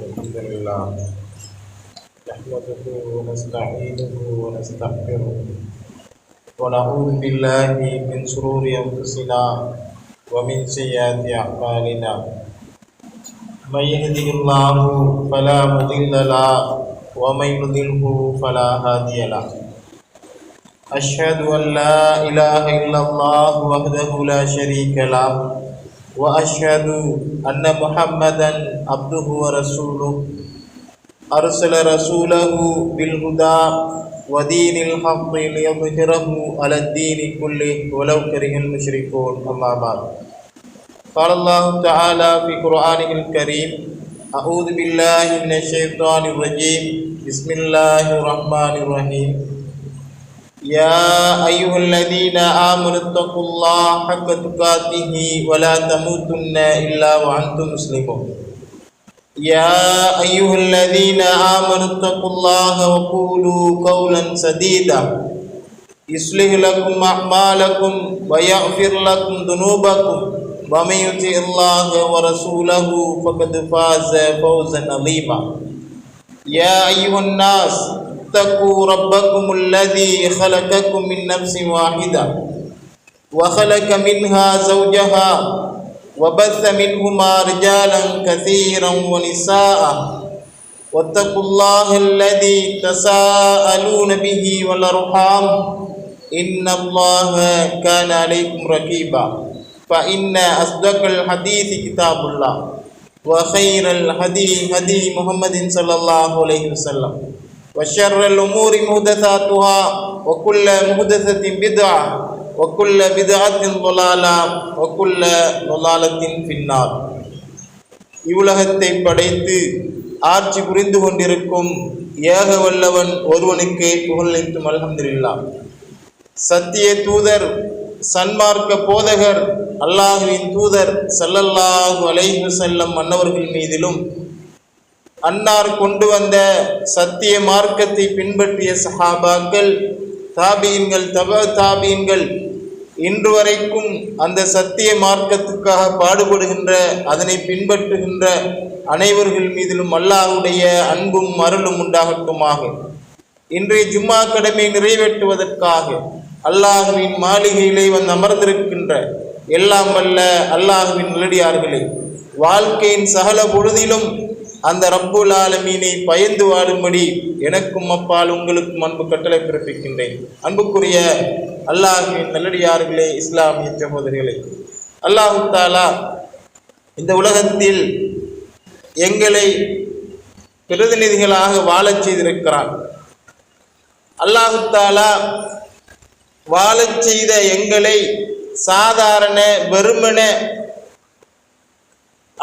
الحمد لله نحمده ونستعينه ونستغفره ونعوذ بالله من شرور أنفسنا ومن سيئات أعمالنا من يهده الله فلا مضل له ومن يضلله فلا هادي له أشهد أن لا إله إلا الله وحده لا شريك له وأشهد أن محمدا عبده ورسوله أرسل رسوله بالهدى ودين الحق ليظهره على الدين كله ولو كره المشركون أما بعد قال الله تعالى في قرآنه الكريم أعوذ بالله من الشيطان الرجيم بسم الله الرحمن الرحيم يا أيها الذين آمنوا اتقوا الله حق تقاته ولا تموتن إلا وأنتم مسلمون يا أيها الذين آمنوا اتقوا الله وقولوا قولا سديدا يصلح لكم أعمالكم ويغفر لكم ذنوبكم ومن يطع الله ورسوله فقد فاز فوزا عظيما يا أيها الناس اتقوا ربكم الذي خلقكم من نفس واحدة وخلق منها زوجها وبث منهما رجالا كثيرا ونساء واتقوا الله الذي تساءلون به والأرحام إن الله كان عليكم رقيبا فإن أصدق الحديث كتاب الله وخير الهدي هدي محمد صلى الله عليه وسلم وشر الأمور محدثاتها وكل محدثة بدعة وكل بدعة ضلالة وكل ضلالة في النار. இவ்வுலகத்தை படைத்து ஆட்சி புரிந்து கொண்டிருக்கும் ஏக வல்லவன் ஒருவனுக்கே புகழனைத்தும் அல்ஹம்துலில்லாஹ். சத்திய தூதர் சன்மார்க்க போதகர் அல்லாஹுவின் தூதர் ஸல்லல்லாஹு அலைஹி வஸல்லம் அன்னவர்கள் மீதிலும் அன்னார் கொண்டு வந்த சத்திய மார்க்கத்தை பின்பற்றிய சஹாபாக்கள் தாபீன்கள் தாபீன்கள் இன்று வரைக்கும் அந்த சத்திய மார்க்கத்துக்காக பாடுபடுகின்ற அதனை பின்பற்றுகின்ற அனைவர்கள் மீதிலும் அல்லாஹ்வுடைய அன்பும் அருளும் உண்டாகட்டுமாக. இன்றைய ஜும்மா கடமை நிறைவேற்றுவதற்காக அல்லாஹுவின் மாளிகையிலே வந்து அமர்ந்திருக்கின்ற எல்லாம் வல்ல அல்லாஹுவின் நல்லடியார்களே, வாழ்க்கையின் சகல பொழுதிலும் அந்த ரப்புல் ஆலமீனை பயந்து வாழும்படி எனக்கும் அப்பால் உங்களுக்கும் அன்பு கட்டளை பிறப்பிக்கின்றேன். அன்புக்குரிய அல்லாஹ்வின் நல்லடியார்களே, இஸ்லாமிய சகோதரிகளே, அல்லாஹு தஆலா இந்த உலகத்தில் எங்களை பிரதிநிதிகளாக வாழச் செய்திருக்கிறான். அல்லாஹு தஆலா வாழச் செய்த எங்களை சாதாரண வெறுமன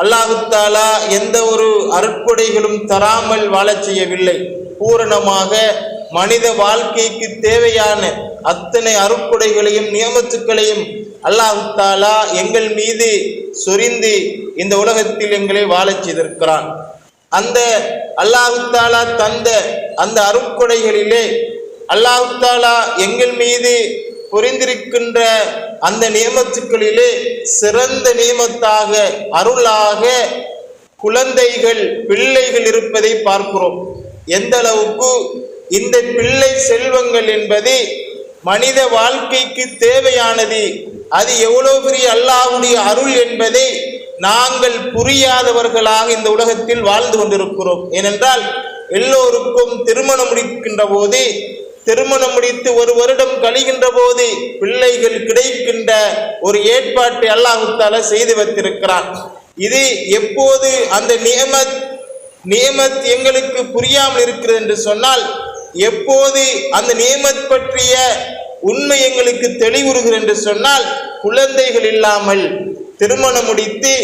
அல்லாஹு தஆலா எந்த ஒரு அருட்கொடைகளும் தராமல் வாழச் செய்யவில்லை. பூரணமாக மனித வாழ்க்கைக்கு தேவையான அத்தனை அருட்கொடைகளையும் நியமத்துக்களையும் அல்லாஹு தஆலா எங்கள் மீது சொரிந்து இந்த உலகத்தில் எங்களை வாழச் செய்திருக்கிறான். அந்த அல்லாஹு தஆலா தந்த அந்த அருட்கொடைகளிலே அல்லாஹு தஆலா எங்கள் மீது புரிந்திருக்கின்ற அந்த நியமத்துக்களிலே சிறந்த நியமத்தாக அருளாக குழந்தைகள் பிள்ளைகள் இருப்பதை பார்க்கிறோம். எந்த அளவுக்கு இந்த பிள்ளை செல்வங்கள் என்பது மனித வாழ்க்கைக்கு தேவையானது, அது எவ்வளவு பெரிய அல்லாஹ்வுடைய அருள் என்பதை நாங்கள் புரியாதவர்களாக இந்த உலகத்தில் வாழ்ந்து கொண்டிருக்கிறோம். ஏனென்றால் எல்லோருக்கும் திருமணம் முடிக்கின்ற போது, திருமணம் முடித்து ஒரு வருடம் கழிகின்ற போது பிள்ளைகள் கிடைக்கின்ற ஒரு ஏற்பாட்டை அல்லாஹ் தஆலா செய்து வைத்திருக்கிறான். இது எப்போது அந்த நியமத் எங்களுக்கு புரியாமல் இருக்கிறது என்று சொன்னால், எப்போது அந்த நியமத் பற்றிய உண்மை எங்களுக்கு தெளிவுறுகிறது என்று சொன்னால், குழந்தைகள் இல்லாமல் திருமணம் முடித்து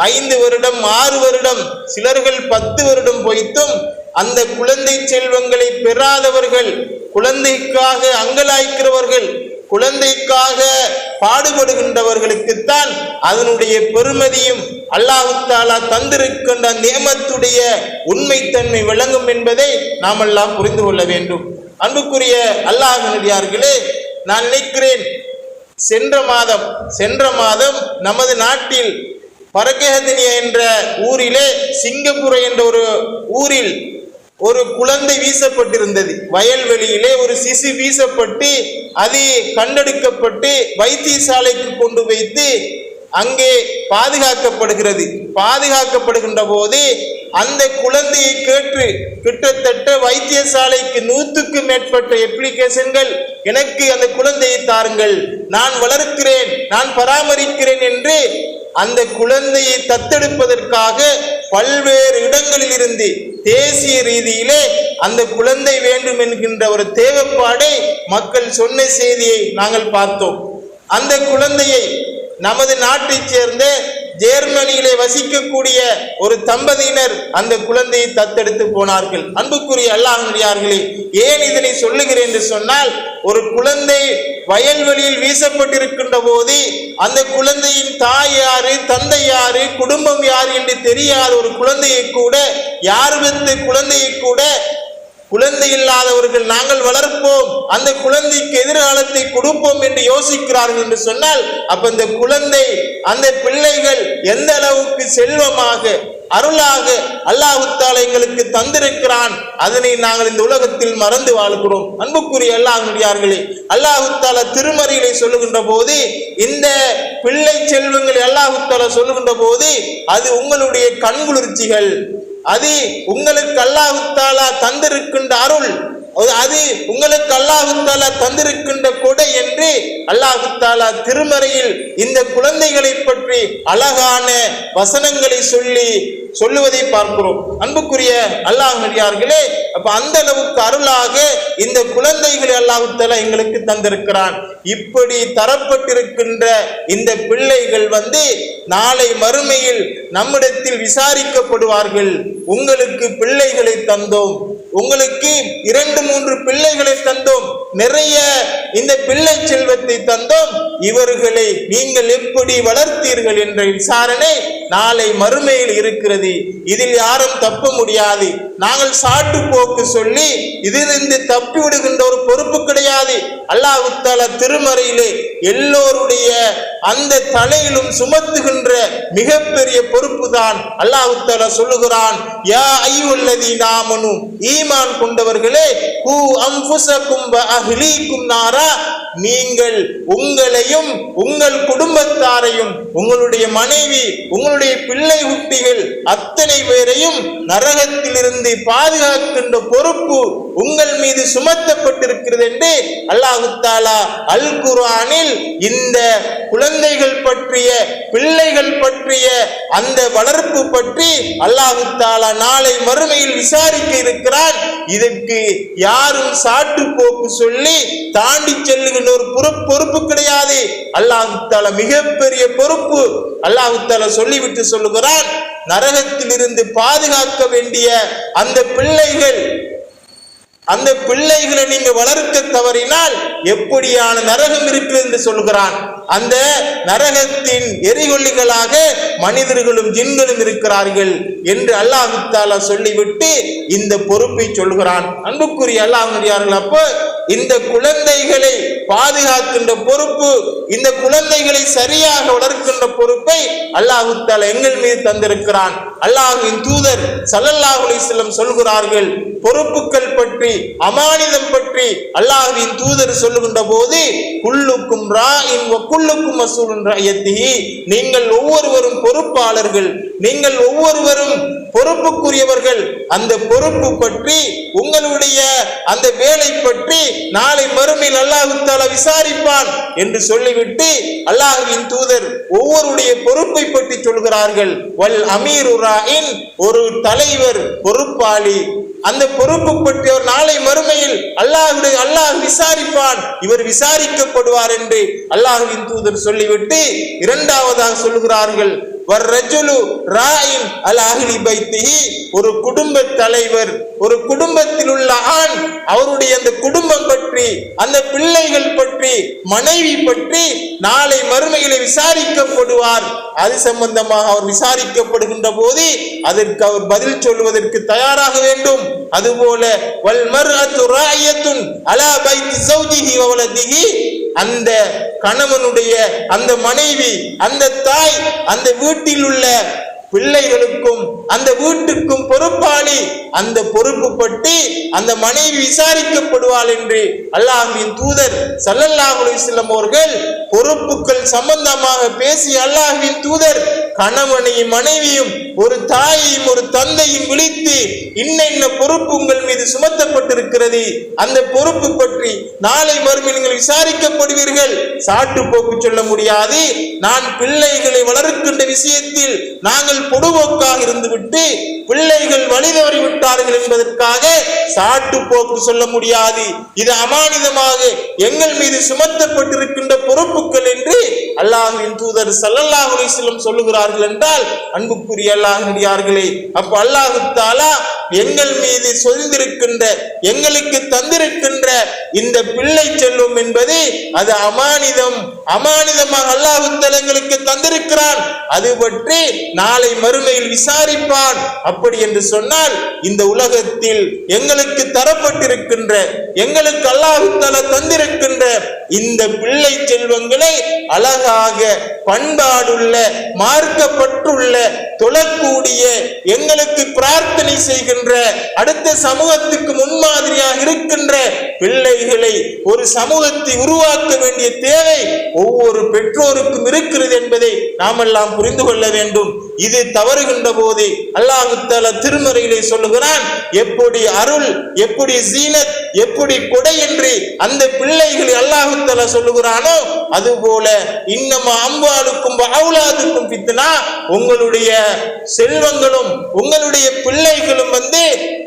5 வருடம் 6 வருடம் சிலர்கள் 10 வருடம் போய்த்தும் அந்த குழந்தை செல்வங்களை பெறாதவர்கள், குழந்தைக்காக அங்கலாய்க்கிறவர்கள், குழந்தைக்காக பாடுபடுகின்றவர்களுக்குத்தான் அதனுடைய பெருமதியும் அல்லாஹ் தஆலா தந்திருக்கின்ற நியமத்துடைய உண்மைத்தன்மை விளங்கும் என்பதை நாம் எல்லாம் புரிந்து கொள்ள வேண்டும். அன்புக்குரிய அல்லாஹ்வினடியார்களே, நான் நினைக்கிறேன் சென்ற மாதம் நமது நாட்டில் பரகேஹதினியா என்ற ஊரிலே, சிங்கப்பூரை என்ற ஒரு ஊரில் ஒரு குழந்தை வீசப்பட்டிருந்தது. வயல்வெளியிலே ஒரு சிசு வீசப்பட்டு அது கண்டெடுக்கப்பட்டு வைத்தியசாலைக்கு கொண்டு வைத்து அங்கே பாதுகாக்கப்படுகிறது. பாதுகாக்கப்படுகின்ற போது அந்த குழந்தையை கேட்டு கிட்டத்தட்ட வைத்தியசாலைக்கு 100க்கும் மேற்பட்ட அப்ளிகேஷன்கள், எனக்கு அந்த குழந்தையை தாருங்கள், நான் வளர்க்கிறேன், நான் பராமரிக்கிறேன் என்று அந்த குழந்தையை தத்தெடுப்பதற்காக பல்வேறு இடங்களில் இருந்து தேசிய ரீதியிலே அந்த குழந்தை வேண்டும் என்கின்ற ஒரு தேவைப்பாடை மக்கள் சொன்ன செய்தியை நாங்கள் பார்த்தோம். அந்த குழந்தையை நமது நாட்டைச் சேர்ந்த ஜெர்மனியிலே வசிக்கக்கூடிய ஒரு தம்பதியினர் அந்த குழந்தையை தத்தெடுத்து போனார்கள். அன்புக்குரிய அல்லாஹ்வியார்களே, ஏன் இதனை சொல்லுகிறேன் என்று சொன்னால், ஒரு குழந்தை வயல்வெளியில் வீசப்பட்டிருக்கின்ற போது அந்த குழந்தையின் தாய் யாரு, தந்தை யாரு, குடும்பம் யாரு என்று தெரியாத ஒரு குழந்தையை கூட, யார் பெற்ற குழந்தையை கூட குழந்தை இல்லாதவர்கள் நாங்கள் வளர்ப்போம், அந்த குழந்தைக்கு எதிர்காலத்தை கொடுப்போம் என்று யோசிக்கிறார்கள் என்று சொன்னால், அப்ப இந்த குழந்தை, அந்த பிள்ளைகள் எந்த அளவுக்கு செல்வமாக அருளாக அல்லாஹ் தஆலா எங்களுக்கு தந்திருக்கிறான், அதனை நாங்கள் இந்த உலகத்தில் மறந்து வாழ்கிறோம். அன்புக்குரிய அல்லாஹ்வியார்களே, அல்லாஹ் தஆலா திருமறையிலே சொல்லுகின்ற போது, இந்த பிள்ளை செல்வங்களை அல்லாஹ் தஆலா சொல்லுகின்ற போது, அது உங்களுடைய கண்குளிர்ச்சிகள், அது உங்களுக்கு அல்லாஹ் தஆலா தந்திருக்கின்ற அருள், அது உங்களுக்கு அல்லாஹ் தஆலா தந்திருக்கின்ற கொடை என்று அல்லாஹ் தஆலா திருமறையில் இந்த குழந்தைகளை பற்றி அழகான வசனங்களை சொல்லுவதை பார்க்கிறோம். அன்புக்குரிய அல்லாஹ்வியார்களே, அப்ப அந்த அளவுக்கு அருளாக இந்த குழந்தைகளை அல்லாஹ் தஆலா எங்களுக்கு தந்திருக்கிறான். இப்படி தரப்பட்டிருக்கின்ற இந்த பிள்ளைகள் நாளை மறுமையில் நம்மிடத்தில் விசாரிக்கப்படுவார்கள். உங்களுக்கு பிள்ளைகளை தந்தோம், உங்களுக்கு 2-3 பிள்ளைகளை தந்தோம், நிறைய இந்த பிள்ளை செல்வத்தை தந்தோம், இவர்களை நீங்கள் எப்படி வளர்த்தீர்கள் என்ற விசாரணை நாளை மறுமையில் இருக்கிறது. இதில் யாரும் தப்ப முடியாது. நாங்கள் சாட்டு போக்கு சொல்லி இதிலிருந்து தப்பி விடுகின்ற ஒரு பொறுப்பு கிடையாது. அல்லாஹ் தஆலா திருமறையிலே எல்லோருடைய அந்த தலையிலும் சுமத்துகின்ற மிகப்பெரிய பொறுப்பு தான். அல்லாஹ் தஆலா சொல்லுகிறான், யா அய்யுஹல்லதீன ஆமனு, ஈமான் கொண்டவர்களே, கூ அன்ஃபுஸக்கும் வ அஹ்லீக்கும் நாரா, நீங்கள் உங்களையும் உங்கள் குடும்பத்தாரையும், உங்களுடைய மனைவி, உங்களுடைய பிள்ளை குட்டிகள் அத்தனை பேரையும் நரகத்திலிருந்து பாதுகாக்கின்ற பொறுப்பு உங்கள் மீது சுமத்தப்பட்டிருக்கிறது என்று அல்லாஹ் தஆலா அல் குர்ஆனில் இந்த குழந்தைகள் பற்றிய, பிள்ளைகள் பற்றிய அந்த வளர்ப்பு பற்றி அல்லாஹ் தஆலா நாளை மறுமையில் விசாரிக்க இருக்கிறான். இதற்கு யாரும் சாட்டு போக்கு சொல்லி தாண்டி செல்லுகின்ற ஒரு பொறுப்பு கிடையாது. அல்லாஹ் தஆலா மிகப்பெரிய பொறுப்பு அல்லாஹ் தஆலா சொல்லிவிட்டு சொல்லுகிறான், நரகத்திலிருந்து பாதுகாக்க வேண்டிய அந்த பிள்ளைகளை நீங்க வளர்க்க தவறினால் எப்படியான நரகம் இருக்கிறது என்று சொல்கிறான். அந்த நரகத்தின் எரிகொல்லிகளாக மனிதர்களும் ஜின்களும் இருக்கிறார்கள் என்று அல்லாஹ் தஆலா சொல்லிவிட்டு இந்த பொறுப்பை சொல்கிறான். அன்புக்குரிய அல்லாஹ்வியார்கள், அப்போ இந்த குழந்தைகளை பாதுகாக்கின்ற பொறுப்பு, இந்த குழந்தைகளை சரியாக வளர்க்கின்ற பொறுப்பை அல்லாஹ் தஆலா எங்கள் மீது தந்திருக்கிறான். அல்லாஹ்வின் தூதர் ஸல்லல்லாஹு அலைஹி வஸல்லம் சொல்கிறார்கள், பொறுப்புகள் பற்றி, அமானிதம் பற்றி அல்லாஹ்வின் தூதர் சொல்லுகின்ற போது, குல்லுக்கும் ராஇன் வ குல்லுக்கும் மஸ்ஊலுன் ரஅயத்திஹி, நீங்கள் ஒவ்வொருவரும் பொறுப்பாளர்கள், நீங்கள் ஒவ்வொருவரும் பொறுப்புக்குரியவர்கள், அந்த பொறுப்பு பற்றி, உங்களுடைய அந்த வேலை பற்றி நாளை மறுமையில் அல்லாஹ் தஆலா விசாரிப்பான் என்று சொல்லிவிட்டு அல்லாஹ்வின் தூதர் ஒவ்வொருடைய பொறுப்பை பற்றி சொல்கிறார்கள். வல் அமீரு ராஇன், ஒரு தலைவர் பொறுப்பாளி, அந்த பொறுப்பு பற்றி ஒரு நாளை மறுமையில் அல்லாஹ் விசாரிப்பான், இவர் விசாரிக்கப்படுவார் என்று அல்லாஹ்வின் தூதர் சொல்லிவிட்டு இரண்டாவதாக சொல்கிறார்கள், வர்ரஜுலு ராயின் அலா அஹ்லி பைத்திஹி, ஒரு குடும்ப தலைவர், ஒரு குடும்பத்தில் உள்ள ஆண் அவருடைய அந்த குடும்பம் பற்றி, அந்த பிள்ளைகள் பற்றி, மனைவி பற்றி நாளை மறுமையிலே விசாரிக்கப்படுவார். அது சம்பந்தமாக அவர் விசாரிக்கப்படுகின்ற போது அதற்கு அவர் பதில் சொல்வதற்கு தயாராக வேண்டும். அதுபோல வல் மர்அத்து ராயியத்துன் அலா பைத்தி ஸௌஜிஹி வ வலதிஹி, அந்த கணவனுடைய, அந்த மனைவி, அந்த தாய், அந்த வீட்டில் உள்ள பிள்ளைகளுக்கும் அந்த வீட்டுக்கும் பொறுப்பாளி. அந்த பொறுப்பு பற்றி அந்த மனைவி விசாரிக்கப்படுவாள் என்று அல்லாஹ்வின் தூதர் ஸல்லல்லாஹு அலைஹி வஸல்லம் அவர்கள் பொறுப்புகள் சம்பந்தமாக பேசி, அல்லாஹ்வின் தூதர் கணவனையும் மனைவியும் ஒரு தாயையும் ஒரு தந்தையும் விழித்து இன்ன பொறுப்பு உங்கள் மீது சுமத்தப்பட்டிருக்கிறது, அந்த பொறுப்பு பற்றி நாளை மறுமை நீங்கள் விசாரிக்கப்படுவீர்கள். சாட்டு போக்கு சொல்ல முடியாது. நான் பிள்ளைகளை வளர்க்கின்ற விஷயத்தில் நாங்கள் பொடுபோக்காக இருந்துவிட்டு பிள்ளைகள் வழி தவறி விட்டார்கள் என்பதற்காக சாட்டு போக்கு சொல்ல முடியாது. இது அமானிதமாக எங்கள் மீது சுமத்தப்பட்டிருக்கின்ற பொறுப்புகள் என்று அல்லாஹ்வின் தூதர் ஸல்லல்லாஹு அலைஹி வஸல்லம் சொல்லுகிறார்கள் என்றால், அன்புக்குரிய அல்லாஹ்வியார்களே, அப்ப அல்லாஹ் தஆலா எங்கள் மீது சொல்லிருக்கின்ற, எங்களுக்கு தந்திருக்கின்ற இந்த பிள்ளை செல்வம் என்பது அது அமானிதமாக அல்லாஹ் தஆலா எங்களுக்கு தந்திருக்கிறான். அது பற்றி நாளை மறுமையில் விசாரிப்பான். அப்படி என்று சொன்னால் இந்த உலகத்தில் எங்களுக்கு தரப்பட்டிருக்கின்ற, எங்களுக்கு அல்லாஹ் தஆலா தந்திருக்கின்ற இந்த பிள்ளை செல்வங்களை அழகாக பண்பாடுள்ள, மார்க்கப்பட்டுள்ள, தொழக்கூடிய, எங்களுக்கு பிரார்த்தனை செய்கின்ற, அடுத்த சமூகத்துக்கு முன்மாதிரியாக இருக்கின்ற பிள்ளைகளை ஒரு சமூகத்தை உருவாக்க வேண்டிய தேவை ஒவ்வொரு பெற்றோருக்கும் இருக்கிறது என்பதை நாம் எல்லாம் புரிந்து கொள்ள வேண்டும். இது தவறுகின்ற போது அல்லாஹ் தஆலா திருமறையிலே சொல்லுகிறான், எப்படி அருள், எப்படி ஜீனத், எப்படி கொடை என்று அந்த பிள்ளைகளை அல்லாஹ் தஆலா சொல்லுகிறானோ, அதுபோல இன்னமா அம்வாலுக்கும் அவுலாதுக்கும் ஃபித்னா, உங்களுடைய செல்வங்களும் உங்களுடைய பிள்ளைகளும்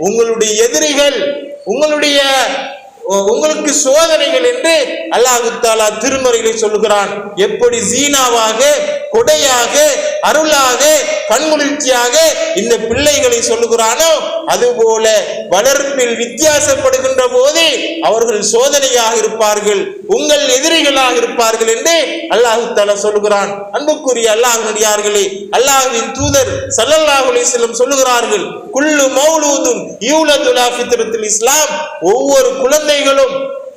உங்களுடைய எதிரிகள், உங்களுக்கு சோதனைகள் என்று அல்லாஹ் தஆலா திருமறையிலே சொல்லுகிறான். எப்படி ஜீனாவாக, கொடையாக, அருளாக, கண்குளிர்ச்சியாக இந்த பிள்ளைகளை சொல்லுகிறானோ, அதுபோல வளர்ப்பில் வித்தியாசப்படுகின்ற போது அவர்கள் சோதனையாக இருப்பார்கள், உங்கள் எதிரிகளாக இருப்பார்கள் என்று அல்லாஹ் தஆலா சொல்லுகிறான். அன்புக்குரிய அல்லாஹ்வியார்களே, அல்லாஹ்வின் தூதர் ஸல்லல்லாஹு அலைஹி வஸல்லம் சொல்லுகிறார்கள், குல்லு மௌலூதுன் யூலது லா ஃபித்ரத்துல் இஸ்லாம், ஒவ்வொரு குழந்தைகளும்,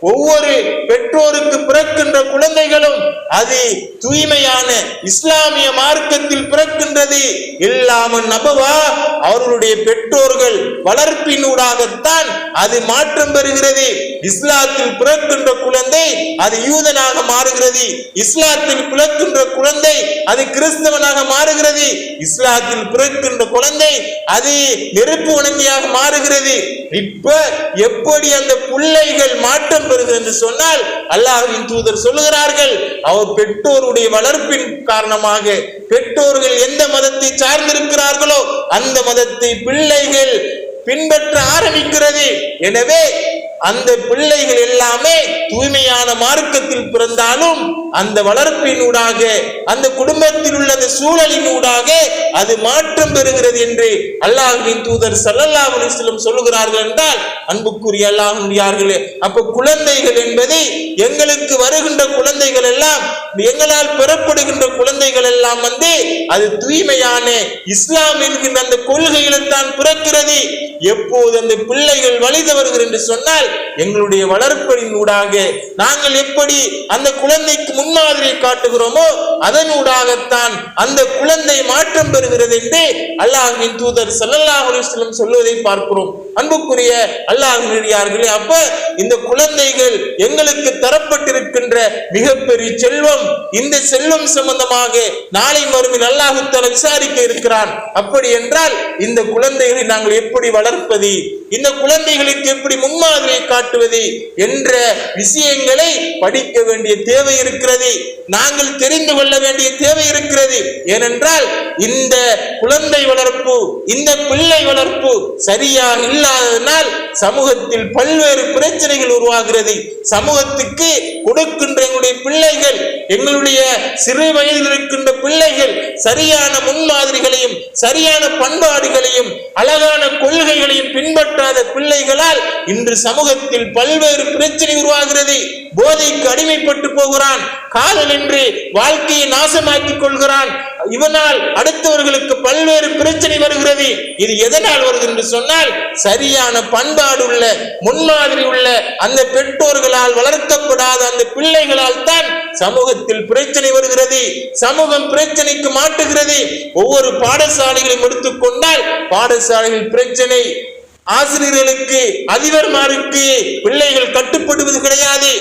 ஒவ்வொரு பெற்றோருக்கு பிறக்கின்ற குழந்தைகளும் அது தூய்மையான இஸ்லாமிய மார்க்கத்தில் பிறக்கின்றது. இல்லாமல் நபவா, அவர்களுடைய பெற்றோர்கள் வளர்ப்பினூடாகத்தான் அது மாற்றம் பெறுகிறது. இஸ்லாத்தில் பிறக்கின்ற குழந்தை அது யூதனாக மாறுகிறது, இஸ்லாத்தில் பிறக்கின்ற குழந்தை அது கிறிஸ்தவனாக மாறுகிறது, இஸ்லாத்தில் பிறக்கின்ற குழந்தை அது நெருப்பு வணங்கியாக மாறுகிறது. இப்ப எப்படி அந்த பிள்ளைகள் மாற்றம் பெறுகிறது என்று சொன்னால், அல்லாஹ்வின் தூதர் சொல்லுகிறார்கள், அவர் பெற்றோருடைய வளர்ப்பின் காரணமாக, பெற்றோர்கள் எந்த மதத்தை சார்ந்திருக்கிறார்களோ அந்த மதத்தை பிள்ளைகள் பின்பற்ற ஆரம்பிக்கிறது. எனவே அந்த பிள்ளைகள் எல்லாமே தூய்மையான மார்க்கத்தில் பிறந்தாலும் அந்த வளர்ப்பினூடாக, அந்த குடும்பத்தில் உள்ள அந்த சூழலினூடாக அது மாற்றம் பெறுகிறது என்று அல்லாஹ்வின் தூதர் ஸல்லல்லாஹு அலைஹி வஸல்லம் சொல்லுகிறார்கள் என்றால், அன்புக்குரிய அல்லாஹ்வியார்களே, அப்ப குழந்தைகள் என்பது எங்களுக்கு வருகின்ற குழந்தைகள் எல்லாம், எங்களால் பெறப்படுகின்ற குழந்தைகள் எல்லாம் அது தூய்மையான இஸ்லாம் என்கின்ற அந்த கொள்கையில் தான் பிறக்கிறது. எப்போது அந்த பிள்ளைகள் வழி தவறுகிறது என்று சொன்னால், எங்களுடைய வளர்ப்பின் ஊடாக நாங்கள் எப்படி அந்த குழந்தைக்கு முன்மாதிரியை காட்டுகிறோமோ அதனூடாகத்தான் அந்த குழந்தை மாற்றம் பெறுகிறது என்று அல்லாஹ்வின் தூதர் ஸல்லல்லாஹு அலைஹி வஸல்லம் சொல்வதை பார்க்கிறோம். அன்புக்குரிய அல்லாஹ்வியார்களே, அப்ப இந்த குழந்தைகள் எங்களுக்கு தரப்பட்டிருக்கின்ற மிகப்பெரிய செல்வம். இந்த செல்வம் சம்பந்தமாக நாளை மறுமையில் அல்லாஹ் தஆலா விசாரிக்க இருக்கிறான். அப்படி என்றால் இந்த குழந்தைகளை நாங்கள் எப்படி வளர்ப்பது, இந்த குழந்தைகளுக்கு எப்படி முன்மாதிரியை காட்டுவது என்ற விஷயங்களை படிக்க வேண்டிய தேவை இருக்கிறது, நாங்கள் தெரிந்து கொள்ள வேண்டிய தேவை இருக்கிறது. ஏனென்றால் இந்த குழந்தை வளர்ப்பு, இந்த பிள்ளை வளர்ப்பு சரியாக இல்லாததனால் சமூகத்தில் பல்வேறு பிரச்சனைகள் உருவாகிறது. சமூகத்துக்கு கொடுக்கின்ற எங்களுடைய பிள்ளைகள், எங்களுடைய சிறு வயதில் இருக்கின்ற பிள்ளைகள் சரியான முன்மாதிரிகளையும் சரியான பண்பாடுகளையும் அழகான கொள்கைகளையும் பின்பற்றாத பிள்ளைகளால் இன்று சமூகத்தில் பல்வேறு பிரச்சனை உருவாகிறது. போதைக்கு அடிமைப்பட்டு போகிறான், காதல் என்று வாழ்க்கையை நாசமாக்கிக் கொள்கிறான். இவனால் அடுத்தவர்களுக்கு பல்வேறு பிரச்சனை வருகிறது. இது எதனால் வருகிறது என்று சொன்னால், சரியான பண்பாடு பண்பாடுள்ள முன்மாதிரி உள்ள அந்த பெற்றோர்களால் வளர்க்கப்படாத அந்த பிள்ளைகளால் தான் சமூகத்தில் பிரச்சனை வருகிறது, சமூகம் பிரச்சனைக்கு மாட்டுகிறது. ஒவ்வொரு பாடசாலைகளையும் எடுத்துக்கொண்டால் பாடசாலைகள் பிரச்சனை, ஆசிரியர்களுக்கு அதிபர்மாருக்கு பிள்ளைகள் கட்டுப்படுவது கிடையாது.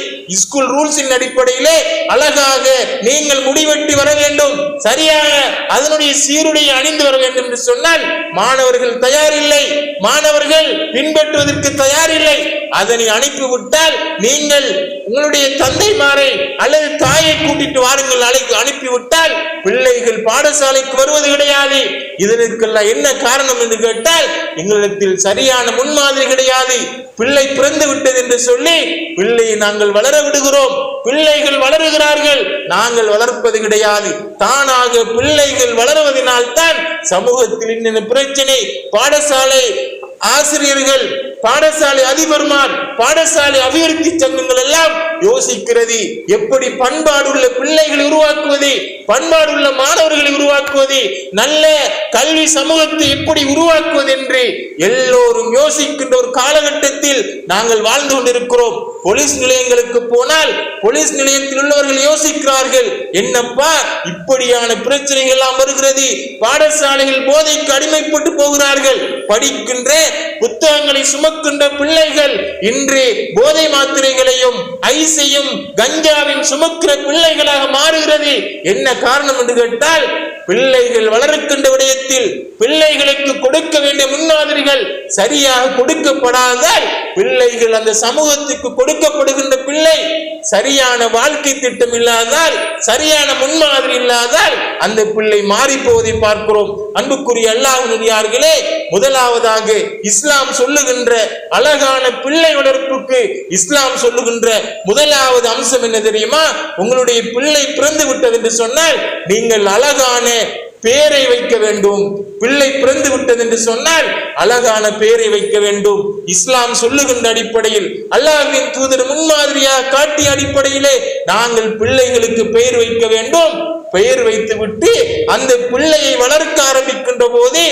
ஸ்கூல் ரூல்ஸின் அடிப்படையிலே அழகாக நீங்கள் முடிவெட்டி வர வேண்டும், சரியாக அதனுடைய சீருடைய அணிந்து வர வேண்டும் என்று சொன்னால் மாணவர்கள் தயாரில்லை, மாணவர்கள் பின்பற்றுவதற்கு தயாரில்லை. அதனை அனுப்பிவிட்டால் நீங்கள் உங்களுடைய தந்தைமாரை அல்லது தாயை கூட்டிட்டு வாருங்கள் அனுப்பிவிட்டால் பிள்ளைகள் பாடசாலைக்கு வருவது கிடையாது. இதற்கெல்லாம் என்ன காரணம் என்று கேட்டால் எங்களிடத்தில் சரியான முன்மாதிரி கிடையாது. பிள்ளை பிறந்து விட்டது என்று சொல்லி பிள்ளையை நாங்கள் வளர விடுகிறோம், பிள்ளைகள் வளருகிறார்கள், நாங்கள் வளர்ப்பது கிடையாது. தானாக பிள்ளைகள் வளருவதனால் தான் சமூகத்தில் இன்ன பிரச்சனை. பாடசாலை ஆசிரியர்கள், பாடசாலை அதிபர்மார், பாடசாலை அபிவிருத்தி சங்கங்கள் எல்லாம் யோசிக்கிறது எப்படி பண்பாடுள்ள பிள்ளைகளை உருவாக்குவது, பண்பாடுள்ள மாணவர்களை உருவாக்குவது, நல்ல கல்வி சமூகத்தை எப்படி உருவாக்குவது என்று எல்லோரும் யோசிக்கின்ற ஒரு காலகட்டத்தில் நாங்கள் வாழ்ந்து கொண்டிருக்கிறோம். போலீஸ் நிலையங்களுக்கு போனால் போலீஸ் நிலையத்தில் உள்ளவர்கள் யோசிக்கிறார்கள், என்னப்பா இப்படியான பிரச்சனைகள் எல்லாம் வருகிறது, பாடசாலைகள் போதைக்கு அடிமைப்பட்டு போகிறார்கள், படிக்கின்ற புத்தகங்களை சுமக்கின்ற பிள்ளைகள் இன்று போதை மாத்திரைகளையும் ஐஸையும் கஞ்சாவின் சுமக்கிற பிள்ளைகளாக மாறுகிறது. என்ன காரணம் என்று கேட்டால் பிள்ளைகள் வளர்க்கின்ற விடயத்தில் பிள்ளைகளுக்கு கொடுக்க வேண்டிய முன்மாதிரிகள் சரியாக கொடுக்கப்படாதால் பிள்ளைகள் அந்த சமூகத்துக்கு கொடுக்கப்படுகின்ற பிள்ளை சரியான வாழ்க்கை திட்டம் இல்லாதால், சரியான முன்மாதிரி இல்லாதால் அந்த பிள்ளை மாறி போவதை பார்க்கிறோம். அன்புக்குரிய அல்லாஹ்வினர்களே, முதலாவதாக இஸ்லாம் சொல்லுகின்ற அழகான பிள்ளை வளர்ப்புக்கு இஸ்லாம் சொல்லுகின்ற முதலாவது அம்சம் என்ன தெரியுமா? உங்களுடைய பிள்ளை பிறந்து விட்டது என்று சொன்னால் நீங்கள் அழகான பேரை வைக்க வேண்டும். பிள்ளை பிறந்து விட்டது என்று சொன்னால் அழகான பேரை வைக்க வேண்டும். இஸ்லாம் சொல்லுகின்ற அடிப்படையில், அல்லாஹ்வின் தூதர் முன்மாதிரியாக காட்டிய அடிப்படையிலே நாங்கள் பிள்ளைகளுக்கு பெயர் வைக்க வேண்டும். பெயர் வைத்து விட்டு அந்த பிள்ளையை வளர்க்க ஆரம்பிக்கின்ற போதே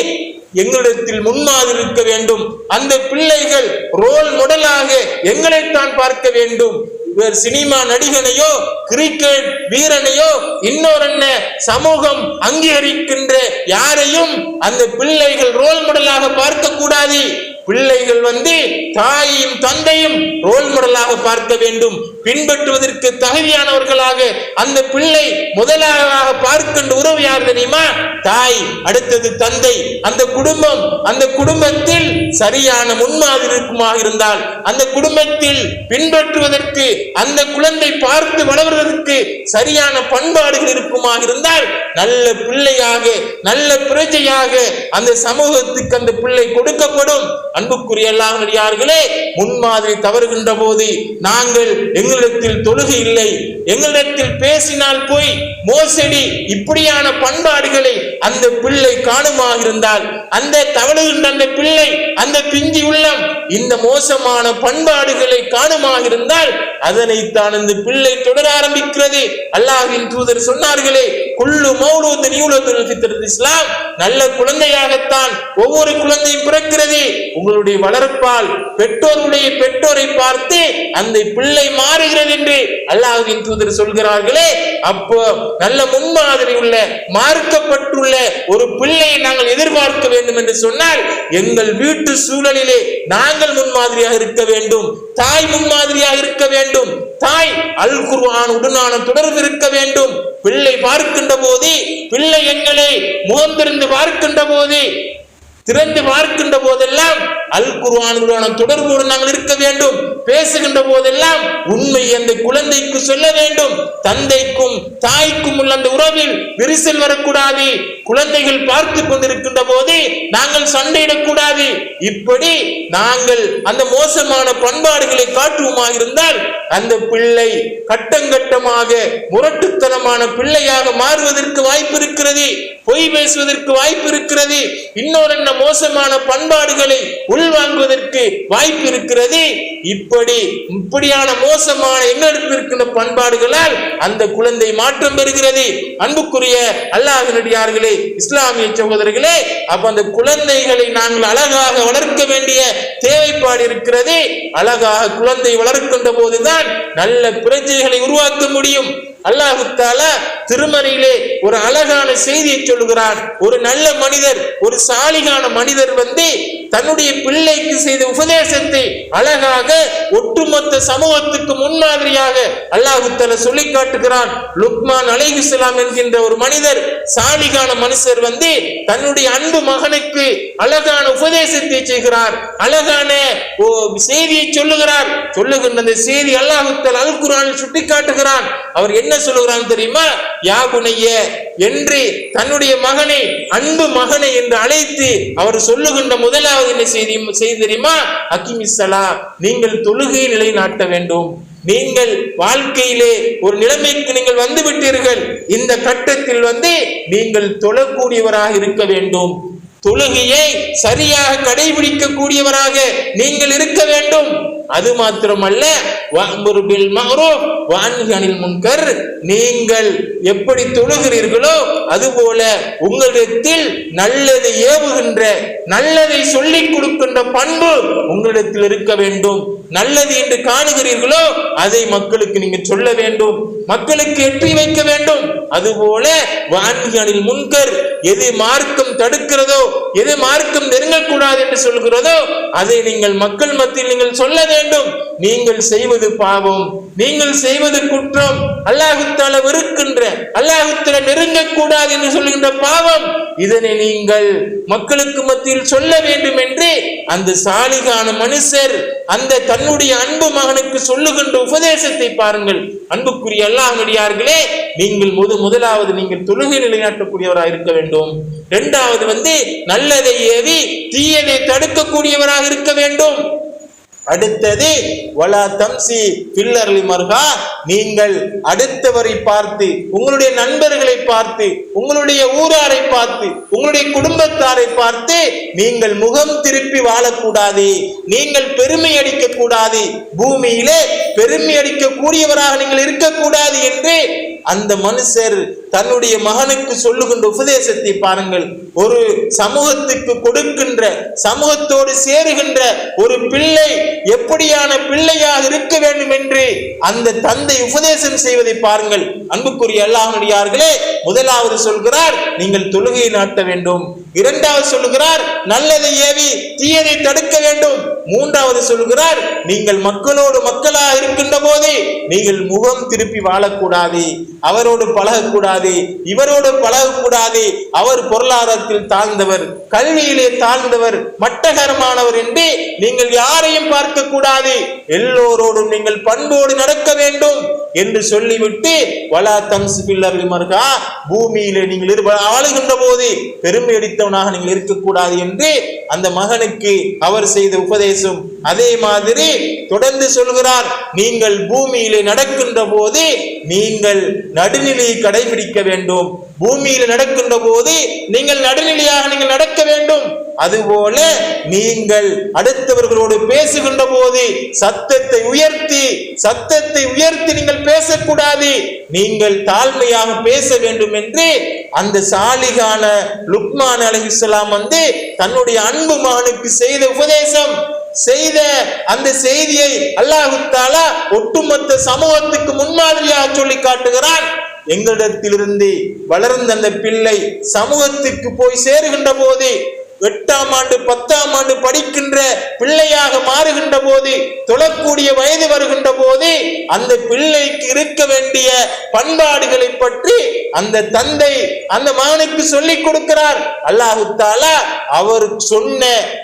எங்களிடத்தில் முன்மாதிரி இருக்க வேண்டும். அந்த பிள்ளைகள் ரோல் மாடலாக எங்களைத்தான் பார்க்க வேண்டும். சினிமா நடிகனையோ கிரிக்கெட் வீரனையோ இன்னொரு சமூகம் அங்கீகரிக்கின்ற யாரையும் அந்த பிள்ளைகள் ரோல் மாடலாக பார்க்க கூடாது. பிள்ளைகள் தாயையும் தந்தையும் ரோல் மாடலாக பார்க்க வேண்டும், பின்பற்றுவதற்கு தகுதியானவர்களாக அந்த பிள்ளை முதலாக பார்க்கின்ற உறவு யார் தெரியுமா? தாய், அடுத்தது தந்தை. அந்த குடும்பம், அந்த குடும்பத்தில் சரியான முன்மாதிரி இருக்குமாக இருந்தால், அந்த குடும்பத்தில் பின்பற்றுவதற்கு அந்த குழந்தை பார்த்து வளர்வதற்கு சரியான பண்பாடுகள் இருக்குமாக இருந்தால் நல்ல பிள்ளையாக நல்ல பிரஜையாக அந்த சமூகத்துக்கு அந்த பிள்ளை கொடுக்கப்படும். அன்புக்குரிய அல்லாஹ்வினர்களே, முன்மாதிரி தவறுகின்ற போது நாங்கள் எங்களிடத்தில் தொழுகை இல்லை, எங்களிடத்தில் பேசினால் போய் மோசடி, இப்படியான பண்பாடுகளை அந்த பிள்ளை காணுமாக இருந்தால், அந்த தவறுகின்ற அந்த பிள்ளை, அந்த பிஞ்சி உள்ளம் இந்த மோசமான பண்பாடுகளை காணுமாக இருந்தால் அதனைத்தான் இந்த பிள்ளை தொடர ஆரம்பிக்கிறது. அல்லாஹ்வின் தூதர் சொன்னார்களே, குல்லு மௌலூதின் யூலதுல் ஃபித்ரத் இஸ்லாம், நல்ல குழந்தையாகத்தான் ஒவ்வொரு குழந்தையும் பிறக்கிறது. உங்களுடைய வளர்ப்பால் பெற்றோருடைய பெற்றோரை பார்த்து அந்த பிள்ளை மாறுகிறது என்று அல்லாஹ்வின் தூதர் சொல்கிறார்களே, அப்போ நல்ல முன்மாதிரி உள்ள மார்க்கப்பட்டுள்ள ஒரு பிள்ளையை நாங்கள் எதிர்பார்க்க வேண்டும் என்று சொன்னால் எங்கள் வீட்டு சூழலிலே நாங்கள் முன்மாதிரியாக இருக்க வேண்டும், தாய் முன்மாதிரியாக இருக்க வேண்டும், தாய் அல் குர்ஆன் உடனான தொடர்பு இருக்க வேண்டும். பிள்ளை பார்க்கின்ற போது, பிள்ளை எங்களை முகந்திருந்து பார்க்கின்ற போது, திறந்து பார்க்கின்ற போதெல்லாம் அல் குர்ஆனுடனான தொடர்போடு நாங்கள் இருக்க வேண்டும். பேசுகின்ற போதெல்லாம் உண்மை அந்த குழந்தைக்கு சொல்ல வேண்டும். தந்தைக்கும் தாய்க்கும் உள்ள அந்த உறவில் விரிசல் வரக்கூடாது. குழந்தைகள் பார்த்து கொண்டிருக்கின்ற போது நாங்கள் சண்டையிடக்கூடாது. இப்படி நாங்கள் அந்த மோசமான பண்பாடுகளை காட்டுவோமாக இருந்தால் அந்த பிள்ளை கட்டங்கட்டமாக முரட்டுத்தனமான பிள்ளையாக மாறுவதற்கு வாய்ப்பு இருக்கிறது, பொய் பேசுவதற்கு வாய்ப்பு இருக்கிறது, இன்னொரு மோசமான பண்பாடுகளை உள்வாங்குவதற்கு வாய்ப்பு இருக்கிறது. இப்படியான மோசமான எங்களிடத்தில் இருக்கின்ற பண்பாடுகளால் அந்த குழந்தை மாற்றம் பெறுகிறது. அன்புக்குரிய அல்லாஹ்வினடியார்களே, இஸ்லாமிய சகோதரர்களே, அப்ப அந்த குழந்தைகளை நாங்கள் அழகாக வளர்க்க வேண்டிய தேவைப்பாடு இருக்கிறது. அழகாக குழந்தை வளர்க்கின்ற போதுதான் நல்ல பிரஜைகளை உருவாக்க முடியும். அல்லாஹு தஆலா திருமறையிலே ஒரு அழகான செய்தியை சொல்லுகிறார். ஒரு நல்ல மனிதர், ஒரு சாலிகான மனிதர் தன்னுடைய பிள்ளைக்கு செய்த உபதேசத்தை அழகாக ஒட்டுமொத்த சமூகத்துக்கு முன்மாதிரியாக அல்லாஹு தஆலா சொல்லி காட்டுகிறான். லுக்மான் அலைஹிஸ்ஸலாம் என்கின்ற ஒரு மனிதர், சாலிகான மனுஷர் தன்னுடைய அன்பு மகனுக்கு அழகான உபதேசத்தை செய்கிறார், அழகான செய்தியை சொல்லுகிறார். சொல்லுகின்ற அந்த செய்தி அல்லாஹு தஆலா அல் குர்ஆனில் சுட்டி காட்டுகிறான். அவர் என்ன சொல்லுகிறான் தெரியுமா? யா புனைய என்று தன்னுடைய மகனை, அன்பு மகனை என்று அழைத்து அவர் சொல்லுகின்ற முதலாவது என்ன செய்தி தெரியுமா? அகிமிஸ்ஸலா, நீங்கள் தொழுகையை நிலைநாட்ட வேண்டும். நீங்கள் வாழ்க்கையிலே ஒரு நிலைமைக்கு நீங்கள் வந்து விட்டீர்கள். இந்த கட்டத்தில் நீங்கள் தொழக்கூடியவராக இருக்க வேண்டும். தொழுகையை சரியாக கடைபிடிக்க கூடியவராக நீங்கள் இருக்க வேண்டும். அது மாத்திரமல்ல, வஅ்முரு பில் மஅரூஃப் வ அன்ஹி அனில் முன்கர், நீங்கள் எப்படி தொழுகிறீர்களோ அதுபோல உங்களிடத்தில் நல்லதை ஏவுகின்ற, நல்லதை சொல்லிக் கொடுக்கின்ற பண்பு உங்களிடத்தில் இருக்க வேண்டும். நல்லது என்று காணுகிறீர்களோ அதை மக்களுக்கு நீங்கள் சொல்ல வேண்டும், மக்களுக்கு எட்டி வைக்க வேண்டும். அதுபோல வ அன்ஹி அனில் முன்கர், எது மார்க்கம் தடுக்கிறதோ, எது மார்க்கம் நெருங்கக்கூடாது என்று சொல்கிறதோ அதை நீங்கள் மக்கள் மத்தியில் நீங்கள் சொல்ல வேண்டும். நீங்கள் செய்வது பாவம், நீங்கள் செய்வது குற்றம், அல்லாஹ் தஆலா வெறுக்கின்ற, அல்லாஹ் தஆலா நெருங்கக்கூடாது என்று சொல்கின்ற பாவம், இதனை நீங்கள் மக்களுக்கு மத்தியில் சொல்ல வேண்டும் என்று அந்த சாலிகான மனுஷர் அந்த தன்னுடைய அன்பு மகனுக்கு சொல்லுகின்ற உபதேசத்தை பாருங்கள். அன்புக்குரிய அல்லாஹ்வினடியார்களே, நீங்கள் முதலாவது நீங்கள் தொழுகை நிலைநாட்டக்கூடியவராக இருக்க வேண்டும். இரண்டாவது நல்லதை ஏவி தீயதை தடுக்கக்கூடியவராக இருக்க வேண்டும். அடுத்தது வலா தம்சி ஃபில் அர்லி மர்ஹா, நீங்கள் அடுத்தவரை பார்த்து, உங்களுடைய நண்பர்களை பார்த்து, உங்களுடைய ஊராரை பார்த்து, உங்களுடைய குடும்பத்தாரை பார்த்து நீங்கள் முகம் திருப்பி வாழக்கூடாது. நீங்கள் பெருமை அடிக்க கூடாது, பூமியிலே பெருமை அடிக்க கூடியவராக நீங்கள் இருக்கக்கூடாது என்று அந்த மனுஷர் தன்னுடைய மகனுக்கு சொல்லுகின்ற உபதேசத்தை பாருங்கள். ஒரு சமூகத்துக்கு கொடுக்கின்ற, சமூகத்தோடு சேருகின்ற ஒரு பிள்ளை எப்படியான பிள்ளையாக இருக்க வேண்டும் என்று அந்த தந்தை உபதேசம் செய்வதை பாருங்கள். அன்புக்குரிய அல்லாஹ்வினடியார்களே, முதலாவது சொல்கிறார் நீங்கள் தொழுகையை நாட்ட வேண்டும். இரண்டாவது சொல்லுகிறார் நல்லதை ஏவி தீயதை தடுக்க வேண்டும். மூன்றாவது சொல்கிறார் நீங்கள் மக்களோடு மக்களாக இருக்கின்ற போது நீங்கள் முகம் திருப்பி வாழக்கூடாது, அவரோடு பழகக்கூடாது, இவரோடு பழகக்கூடாது, அவர் பொருளாதாரத்தில் தாழ்ந்தவர், கல்வியிலே தாழ்ந்தவர், மட்டகரமானவர் என்று நீங்கள் யாரையும் பார்க்க கூடாது, எல்லோரோடும் நீங்கள் பண்போடு நடக்க வேண்டும் என்று சொல்லிவிட்டு வலா தம்சி ஃபில் அர்லி மர்ஹா, பூமியிலே நீங்கள் ஆளுகின்ற போது பெருமை அடித்தவனாக நீங்கள் இருக்கக்கூடாது என்று அந்த மகனுக்கு அவர் செய்த உபதேசம். அதே மாதிரி தொடர்ந்து சொல்கிறார் நீங்கள் பூமியிலே நடக்கின்ற போது நீங்கள் நடுநிலையை கடைபிடிக்க வேண்டும். பூமியில் நடக்கின்ற போது நீங்கள் நடுநிலையாக நீங்கள் நடக்க வேண்டும். அதுபோல நீங்கள் அடுத்தவர்களோடு பேசுகின்ற போது சத்தத்தை உயர்த்தி நீங்கள் பேசக்கூடாது, நீங்கள் தாழ்மையாக பேச வேண்டும் என்று அந்த சாலிகான லுக்மான் அலைஹிஸ்ஸலாம் தன்னுடைய அன்பு மகனுக்கு செய்த உபதேசம், செய்த அந்த செய்தியை அல்லாஹ் தஆலா ஒட்டுமொத்த சமூகத்துக்கு முன்மாதிரியாக சொல்லி காட்டுகிறான். எங்களிடத்திலிருந்து வளர்ந்த அந்த பிள்ளை சமூகத்துக்கு போய் சேருகின்ற போது, 8ஆம் ஆண்டு 10ஆம் ஆண்டு படிக்கின்ற பிள்ளையாக மாறுகின்ற போது, தொழக்கூடிய வயது வருகின்ற போது அந்த பிள்ளைக்கு இருக்க வேண்டிய பண்பாடுகளை பற்றி அந்த தந்தை அந்த மகனுக்கு சொல்லிக் கொடுக்கிறார். அல்லாஹ் தஆலா அவர் சொன்ன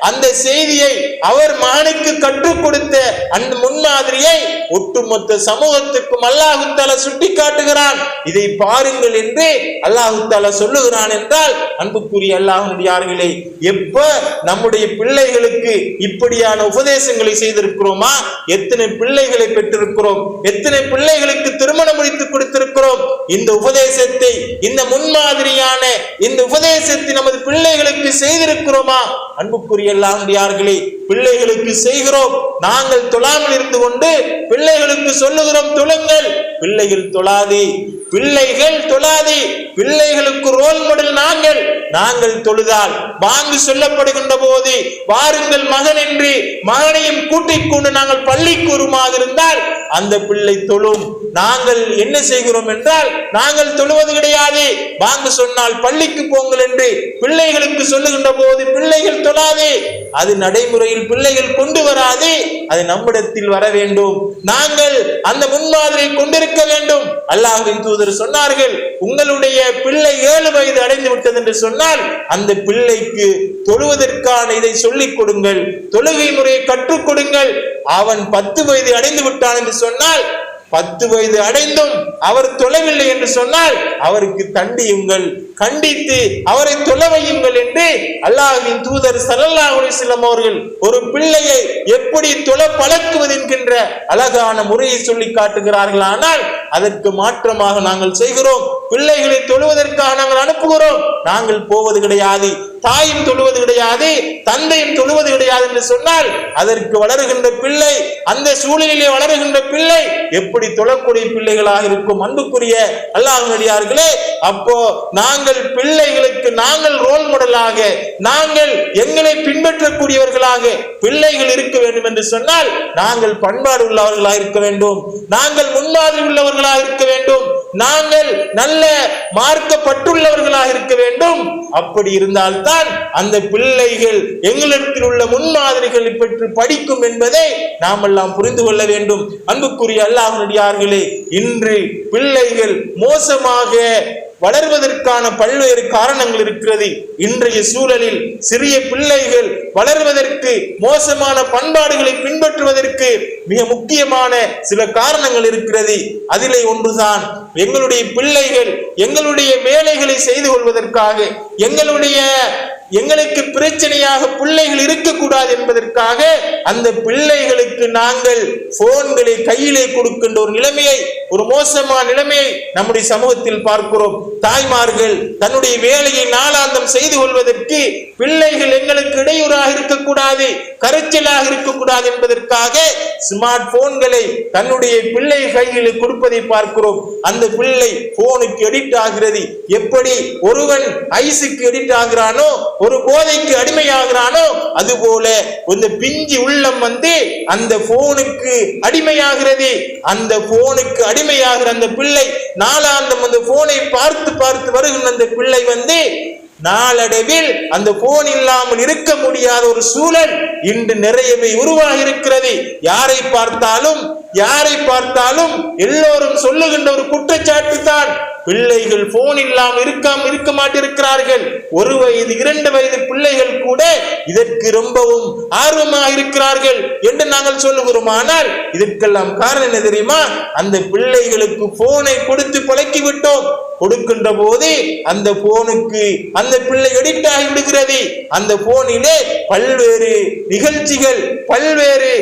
அந்த செய்தியை, அவர் மகனுக்கு கற்றுக் கொடுத்த அந்த முன்மாதிரியை ஒட்டுமொத்த சமூகத்துக்கும் அல்லாஹ் தஆலா சுட்டி காட்டுகிறான். இதை பாருங்கள் என்று அல்லாஹ் தஆலா சொல்லுகிறான் என்றால், அன்புக்குரிய அல்லாஹ்வினடியார்களே, எப்ப இப்ப நம்முடைய பிள்ளைகளுக்கு இப்படியான உபதேசங்களை செய்திருக்கிறோமா? எத்தனை பிள்ளைகளை பெற்றிருக்கிறோம்? எத்தனை பிள்ளைகளுக்கு திருமணம் முடித்து கொடுத்திருக்கிறோம்? இந்த உபதேசத்தை, இந்த முன்மாதிரியான இந்த உபதேசத்தை நமது பிள்ளைகளுக்கு செய்திருக்கிறோமா? அன்புக்குரிய அல்லாஹ்வியார்களே, பிள்ளைகளுக்கு செய்கிறோம். நாங்கள் தொழாமல் இருந்து கொண்டு பிள்ளைகளுக்கு சொல்லுகிறோம் தொழுங்கள். பிள்ளைகள் தொழாதே, பிள்ளைகள் தொழாதே. பிள்ளைகளுக்கு ரோல் மாடல் நாங்கள் தொழுதால் பாங்கு சொல்லப்படுகின்ற போது வாருங்கள் மகன் என்று மகனையும் கூட்டிக் கொண்டு நாங்கள் பள்ளிக்கு வருமாக இருந்தால் அந்த பிள்ளை தொழும். நாங்கள் என்ன செய்கிறோம் என்றால் நாங்கள் தொழுவது கிடையாது. பாங்கு சொன்னால் பள்ளிக்கு போங்கள் என்று பிள்ளைகளுக்கு சொல்லுகின்ற போது பிள்ளைகள் தொழாதே. அது நடைமுறையில் பிள்ளைகள் கொண்டு வராது. அது நம்மிடத்தில் வர வேண்டும். நாங்கள் அந்த முன்மாதிரியை கொண்டிருக்க வேண்டும். அல்லாஹ்வின் தூதர் சொன்னார்கள், உங்களுடைய பிள்ளை 7 வயது அடைந்து விட்டது என்று சொன்னால் அந்த பிள்ளைக்கு தொழுவதற்கான இதை சொல்லிக் கொடுங்கள், தொழுகை முறையை கற்றுக் கொடுங்கள். அவன் 10 வயது அடைந்து விட்டான் என்று சொன்னால் 10 வயது அடைந்தும் அவர் தொழவில்லை என்று சொன்னால் அவருக்கு தண்டியுங்கள், கண்டித்து அவரை தொழ வையுங்கள் என்று அல்லாஹ்வின் தூதர் ஸல்லல்லாஹு அலைஹி வஸல்லம் அவர்கள் ஒரு பிள்ளையை எப்படி தொழ பழக்குவது என்கின்ற அழகான முறையை சொல்லி காட்டுகிறார்கள். ஆனால் அதற்கு மாற்றமாக நாங்கள் செய்கிறோம். பிள்ளைகளை தொழுவதற்காக நாங்கள் அனுப்புகிறோம், நாங்கள் போவது கிடையாது. தாயும் தொழுவது கிடையாது, தந்தையும் தொழுவது கிடையாது என்று சொன்னால் அதற்கு வளருகின்ற பிள்ளை, அந்த சூழலிலே வளருகின்ற பிள்ளை எப்படி தொழக்கூடிய பிள்ளைகளாக இருக்கும்? அன்புக்குரிய அல்லாஹ்வியார்களே, அப்போ நாங்கள் பிள்ளைகளுக்கு நாங்கள் ரோல் மாடலாக, நாங்கள் எங்களை பின்பற்றக்கூடியவர்களாக பிள்ளைகள் இருக்க வேண்டும் என்று சொன்னால் நாங்கள் பண்பாடு உள்ளவர்களாக இருக்க வேண்டும், நாங்கள் முன்மாதிரி உள்ளவர்களாக இருக்க வேண்டும், நாங்கள் நல்ல மார்க்கப்பட்டுள்ளவர்களாக இருக்க வேண்டும். அப்படி இருந்தால்தான் அந்த பிள்ளைகள் எங்களிடத்தில் உள்ள முன்மாதிரிகளை பெற்று படிக்கும் என்பதை நாம் எல்லாம் புரிந்து கொள்ள வேண்டும். அன்புக்குரிய அல்லாஹ்வியார்களே, இன்று பிள்ளைகள் மோசமாக வளர்வதற்கான பல்வேறு காரணங்கள் இருக்கிறது. இன்றைய சூழலில் சிறிய பிள்ளைகள் வளர்வதற்கு, மோசமான பண்பாடுகளை பின்பற்றுவதற்கு மிக முக்கியமான சில காரணங்கள் இருக்கிறது. அதிலே ஒன்றுதான் எங்களுடைய பிள்ளைகள் எங்களுடைய வேலைகளை செய்து கொள்வதற்காக, எங்களுக்கு பிரச்சனையாக பிள்ளைகள் இருக்கக்கூடாது என்பதற்காக அந்த பிள்ளைகளுக்கு நாங்கள் போன்களை கையிலே கொடுக்கின்ற ஒரு நிலைமையை, ஒரு மோசமான நிலைமையை நம்முடைய சமூகத்தில் பார்க்கிறோம். தாய்மார்கள் தன்னுடைய வேலையை நாளாந்தம் செய்து கொள்வதற்கு பிள்ளைகள் எங்களுக்கு இடையூறாக இருக்கக்கூடாது, கரைச்சலாக இருக்கக்கூடாது என்பதற்காக ஸ்மார்ட் போன்களை தன்னுடைய பிள்ளை கையில் கொடுப்பதை பார்க்கிறோம். அந்த பிள்ளை போனுக்கு எடிட் ஆகிறது. எப்படி ஒருவன் ஐஸுக்கு எடிட் ஆகிறானோ, ஒரு போதைக்கு அடிமையாகிறானோ, அதுபோல இந்த பிஞ்சு உள்ளம் அந்த போனுக்கு அடிமையாகிறது. அந்த போனுக்கு அடிமையாகிற அந்த பிள்ளை நாளாந்தம் அந்த போனை பார்த்து பார்த்து வருகின்ற அந்த பிள்ளை நாளடைவில் அந்த போன் இல்லாமல் இருக்க முடியாத ஒரு சூழல் இன்று நிறையவே உருவாகி இருக்கிறது. யாரை பார்த்தாலும் எல்லோரும் சொல்லுகின்ற ஒரு குற்றச்சாட்டு தான், பிள்ளைகள் போன் இல்லாமல் இருக்க மாட்டிருக்கிறார்கள். 1 வயது 2 வயது பிள்ளைகள் கூட இதற்கு ரொம்பவும் ஆர்வமாக இருக்கிறார்கள் என்று நாங்கள் சொல்லுகிறோம். ஆனால் இதற்கெல்லாம் காரணம் என்ன தெரியுமா? அந்த பிள்ளைகளுக்கு போனை கொடுத்து பழக்கி விட்டோம். கொடுக்கின்ற போது அந்த போனுக்கு அந்த பிள்ளை எடிட் ஆகி விடுகிறது. அந்த போனிலே பல்வேறு நிகழ்ச்சிகள், பல்வேறு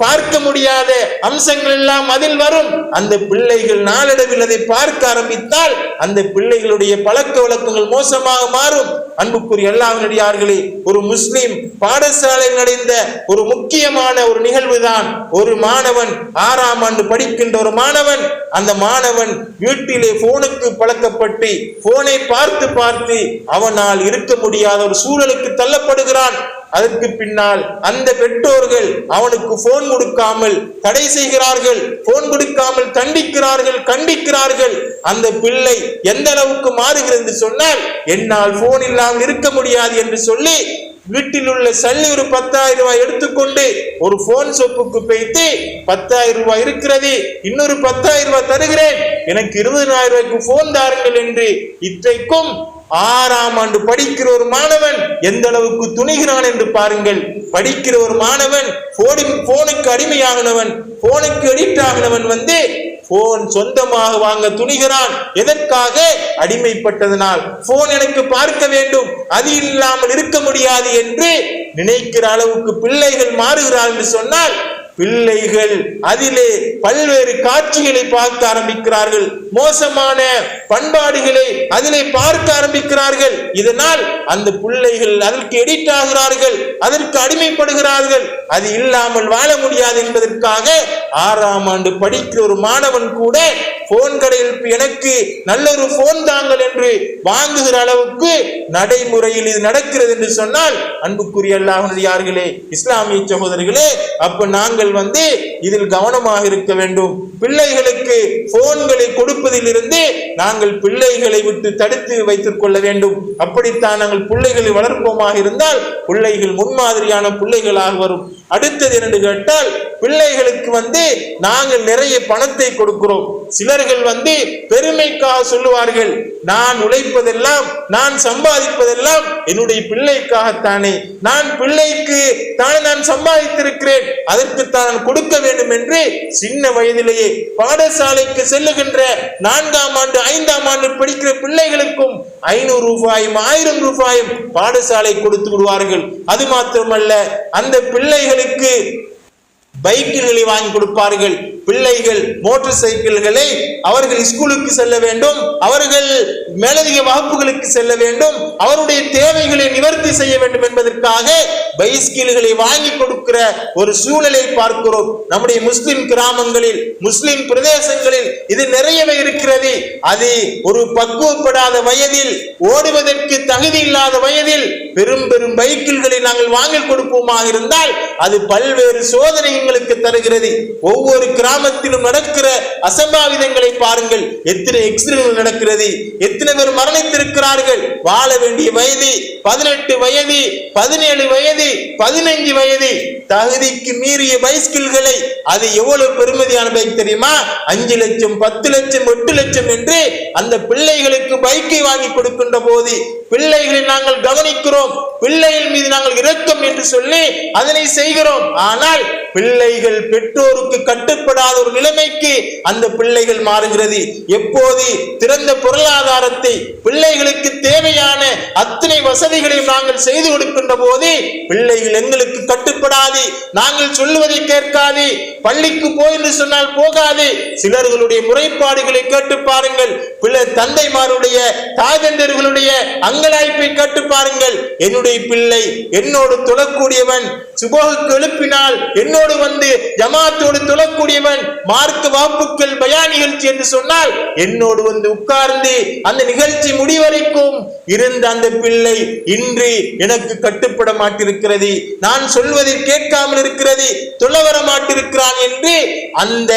பார்க்க முடியாத அம்சங்கள் எல்லாம் அதில் வரும். அந்த பிள்ளைகள் நாளடைவில் அதை பார்க்க ஆரம்பித்தால் அந்த பிள்ளைகளுடைய பழக்க வழக்கங்கள் மோசமாக மாறும். அன்புக்குரிய அல்லாஹ்வியார்களே, ஒரு முஸ்லிம் பாடசாலையில் நடந்த ஒரு முக்கியமான ஒரு நிகழ்வு தான். ஒரு மாணவன் 6ஆம் ஆண்டு படிக்கின்ற ஒரு மாணவன், அந்த மாணவன் வீட்டிலே போனுக்கு பழக்கப்பட்டு போனை பார்த்து பார்த்து அவனால் இருக்க முடியாத ஒரு சூழலுக்கு தள்ளப்படுகிறான். அதற்கு பின்னால் அந்த பெற்றோர்கள் அவனுக்கு போன் கொடுக்காமல் தடை செய்கிறார்கள், போன் கொடுக்காமல் கண்டிக்கிறார்கள். அந்த பிள்ளை எந்த அளவுக்கு மாறுகிறது சொன்னால், என்னால் போன் இல்லாமல் இருக்க முடியாது என்று சொல்லி வீட்டில் உள்ள சல்லி ஒரு 10,000 ரூபாய் எடுத்துக்கொண்டு ஒரு போன் ஷாப்புக்கு போய்த்து 10,000 ரூபாய் இருக்கிறது, இன்னொரு 10,000 ரூபாய் தருகிறேன், எனக்கு 20,000 ரூபாய்க்கு போன் தாருங்கள் என்று இன்றைக்கும் 6ஆம் ஆண்டு படிக்கிற ஒரு மாணவன் எந்த அளவுக்கு துணிகிறான் என்று பாருங்கள். படிக்கிற ஒரு மாணவன் போனுக்கு அடிமையாகினவன், போனுக்கு எடிட் ஆகினவன் போன் சொந்தமாக வாங்க துணிகிறான். எதற்காக? அடிமைப்பட்டதனால். போன் எனக்கு பார்க்க வேண்டும், அது இல்லாமல் இருக்க முடியாது என்று நினைக்கிற அளவுக்கு பிள்ளைகள் மாறுகிறார்கள் என்று சொன்னால், பிள்ளைகள் அதிலே பல்வேறு காட்சிகளை பார்க்க ஆரம்பிக்கிறார்கள், மோசமான பண்பாடுகளை அதிலே பார்க்க ஆரம்பிக்கிறார்கள். இதனால் அந்த பிள்ளைகள் அதற்கு எடிக்ட் ஆகிறார்கள், அதற்கு அடிமைப்படுகிறார்கள். அது இல்லாமல் வாழ முடியாது என்பதற்காக 6ஆம் ஆண்டு படிக்கிற ஒரு மாணவன் கூட போன் கடையில் எனக்கு நல்ல ஒரு போன் தாங்கள் என்று வாங்குகிற அளவுக்கு நடைமுறையில் இது நடக்கிறது என்று சொன்னால், அன்புக்குரிய அல்லாஹ்வினடியார்களே, இஸ்லாமிய சகோதரர்களே, அப்ப நாங்கள் இதில் கவனமாக இருக்க வேண்டும். பிள்ளைகளுக்கு போன்களை கொடுப்பதில் இருந்து நாங்கள் பிள்ளைகளை விட்டு தடுத்து வைத்துக் கொள்ள வேண்டும். அப்படித்தான் நாங்கள் பிள்ளைகளை வளர்ப்போமாக இருந்தால் பிள்ளைகள் முன்மாதிரியான பிள்ளைகளாக வரும். அடுத்தது என்று கேட்டால், பிள்ளைகளுக்கு நாங்கள் நிறைய பணத்தை கொடுக்கிறோம். சிலர்கள் பெருமைக்காக சொல்லுவார்கள், நான் உழைப்பதெல்லாம், நான் சம்பாதிப்பதெல்லாம் என்னுடைய பிள்ளைக்காகத்தானே, நான் பிள்ளைக்கு தானே நான் சம்பாதித்திருக்கிறேன், அதற்கு தான் கொடுக்க வேண்டும் என்று சின்ன வயதிலேயே பாடசாலைக்கு செல்லுகின்ற 4ஆம் ஆண்டு 5ஆம் ஆண்டு படிக்கிற பிள்ளைகளுக்கும் 500 ரூபாயும் 1000 ரூபாயும் பாடசாலை கொடுத்து விடுவார்கள். அது மாத்திரமல்ல, அந்த பிள்ளைகளுக்கு பைக்குகளை வாங்கி கொடுப்பார்கள். பிள்ளைகள் மோட்டார் சைக்கிள்களை அவர்கள் ஸ்கூலுக்கு செல்ல வேண்டும், அவர்கள் மேலதிக வகுப்புகளுக்கு செல்ல வேண்டும், அவருடைய தேவைகளை நிவர்த்தி செய்ய வேண்டும் என்பதற்காக பைஸ்கில்களை வாங்கி கொடுக்கிற ஒரு சூழலை பார்க்கிறோம். நம்முடைய முஸ்லிம் கிராமங்களில், முஸ்லிம் பிரதேசங்களில் இது நிறையவே இருக்கிறது. அது ஒரு பக்குவப்படாத வயதில், ஓடுவதற்கு தகுதி இல்லாத வயதில் பெரும் பெரும் பைக்கில்களை நாங்கள் வாங்கி கொடுப்போமாக இருந்தால் அது பல்வேறு சோதனை எங்களுக்கு தருகிறது. ஒவ்வொரு கிராமத்திலும் நடக்கிற அசம்பாவிதங்களை பாருங்கள். எத்தனை எக்ஸிடென்ட் நடக்கிறது, எத்தனை பேர் மரணித்திருக்கிறார்கள். வாழ வேண்டிய வயது 18 வயது, 17 வயது, 15 வயது, தகுதிக்கு மீறிய பைஸ்கில்களை, அது எவ்வளவு பெருமதியான பைக் தெரியுமா? 5 லட்சம், 10 லட்சம், 8 லட்சம் என்று அந்த பிள்ளைகளுக்கு பைக்கை வாங்கி கொடுக்கின்ற போது பிள்ளைகளை நாங்கள் கவனிக்கிறோம், பிள்ளைகள் மீது நாங்கள் இரக்கம் என்று சொல்லி அதனை செய்கிறோம். ஆனால் பிள்ளைகள் பெற்றோருக்கு கட்டுப்படாத ஒரு நிலைமைக்கு அந்த பிள்ளைகள் மாறுகிறது. எப்போது திறந்த பொருளாதாரத்தை, பிள்ளைகளுக்கு தேவையான அத்தனை வசதிகளையும் நாங்கள் செய்து கொடுக்கின்ற போது பிள்ளைகள் எங்களுக்கு கட்டுப்படாது, நாங்கள் சொல்லுவதை கேட்காது, பள்ளிக்கு போய் என்று சொன்னால் போகாது. சிலர்களுடைய முறைப்பாடுகளை கேட்டு பாருங்கள், பிள்ளை தந்தைமாருடைய, தாய்தந்தர்களுடைய அங்கலாய்ப்பை கேட்டு பாருங்கள். என்னுடைய பிள்ளை என்னோடு தொழக்கூடியவன், சுபஹுக்கு எழுப்பினால் என்னோடு ஜமாத்தோடு தொழக்கூடியவன், மார்க்க வகுப்புகள் பயான் நிகழ்ச்சி என்று சொன்னால் என்னோடு உட்கார்ந்து அந்த நிகழ்ச்சி முடிவரைக்கும் இருந்த அந்த பிள்ளை இன்று எனக்கு கட்டுப்பட மாட்டிருக்கிறது, நான் சொல்வதை கேட்காமல் இருக்கிறது, தொழ வர மாட்டிருக்கிறான் என்று அந்த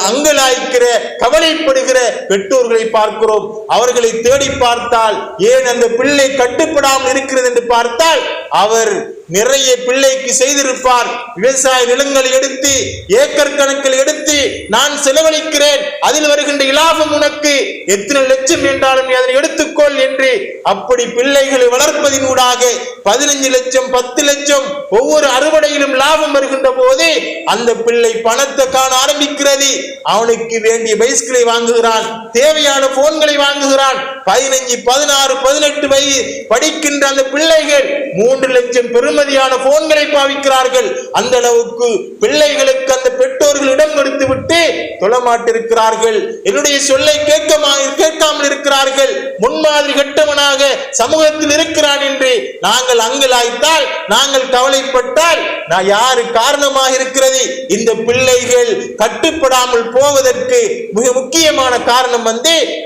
அங்கலாய்க்கிற, கவலைப்படுகிற பெற்றோர்களை பார்க்கிறோம். அவர்களை தேடி பார்த்தால் ஏன் அந்த பிள்ளை கட்டுப்படாமல் இருக்கிறது என்று பார்த்தால் அவர் நிறைய பிள்ளைக்கு செய்திருப்பார். விவசாய நிலங்களை எடுத்து, ஏக்கர் கணக்கில் எடுத்து நான் செலவழிக்கிறேன், அதில் வருகின்ற இலாபம் உனக்கு எத்தனை லட்சம் என்றாலும் அதனை எடுத்துக்கொள் என்று அப்படி பிள்ளைகளை வளர்ப்பதினூடாக 15 லட்சம், 10 லட்சம் ஒவ்வொரு அறுவடையிலும் லாபம் வருகின்ற போது அந்த பிள்ளை பணத்தை காண ஆரம்பிக்கிறது. அவனுக்கு வேண்டிய பைஸ்களை வாங்குகிறான், தேவையான போன்களை வாங்குகிறான். 15, 16, 18 வயது படிக்கின்ற அந்த பிள்ளைகள் 3 லட்சம் பெருமதியான போன்களை பாவிக்கிறார்கள். அந்த அளவுக்கு பிள்ளைகளுக்கு அந்த பெற்றோர்கள் இடம் கொடுத்து விட்டு தொழமாட்டிருக்கிறார்கள். என்னுடைய சொல்லை கேட்காமல் இருக்கிறார்கள். முன்மாதிரி கட்டவனாக சமூகத்தில் இருக்கிறான் என்று நாங்கள் அங்கலாய்த்தால், நாங்கள் கவலைப்பட்டால் நான் யாரு காரணமாக இருக்கிறது? இந்த பிள்ளைகள் கட்டுப்படாமல் போவதற்கு மிக முக்கியமான காரணம்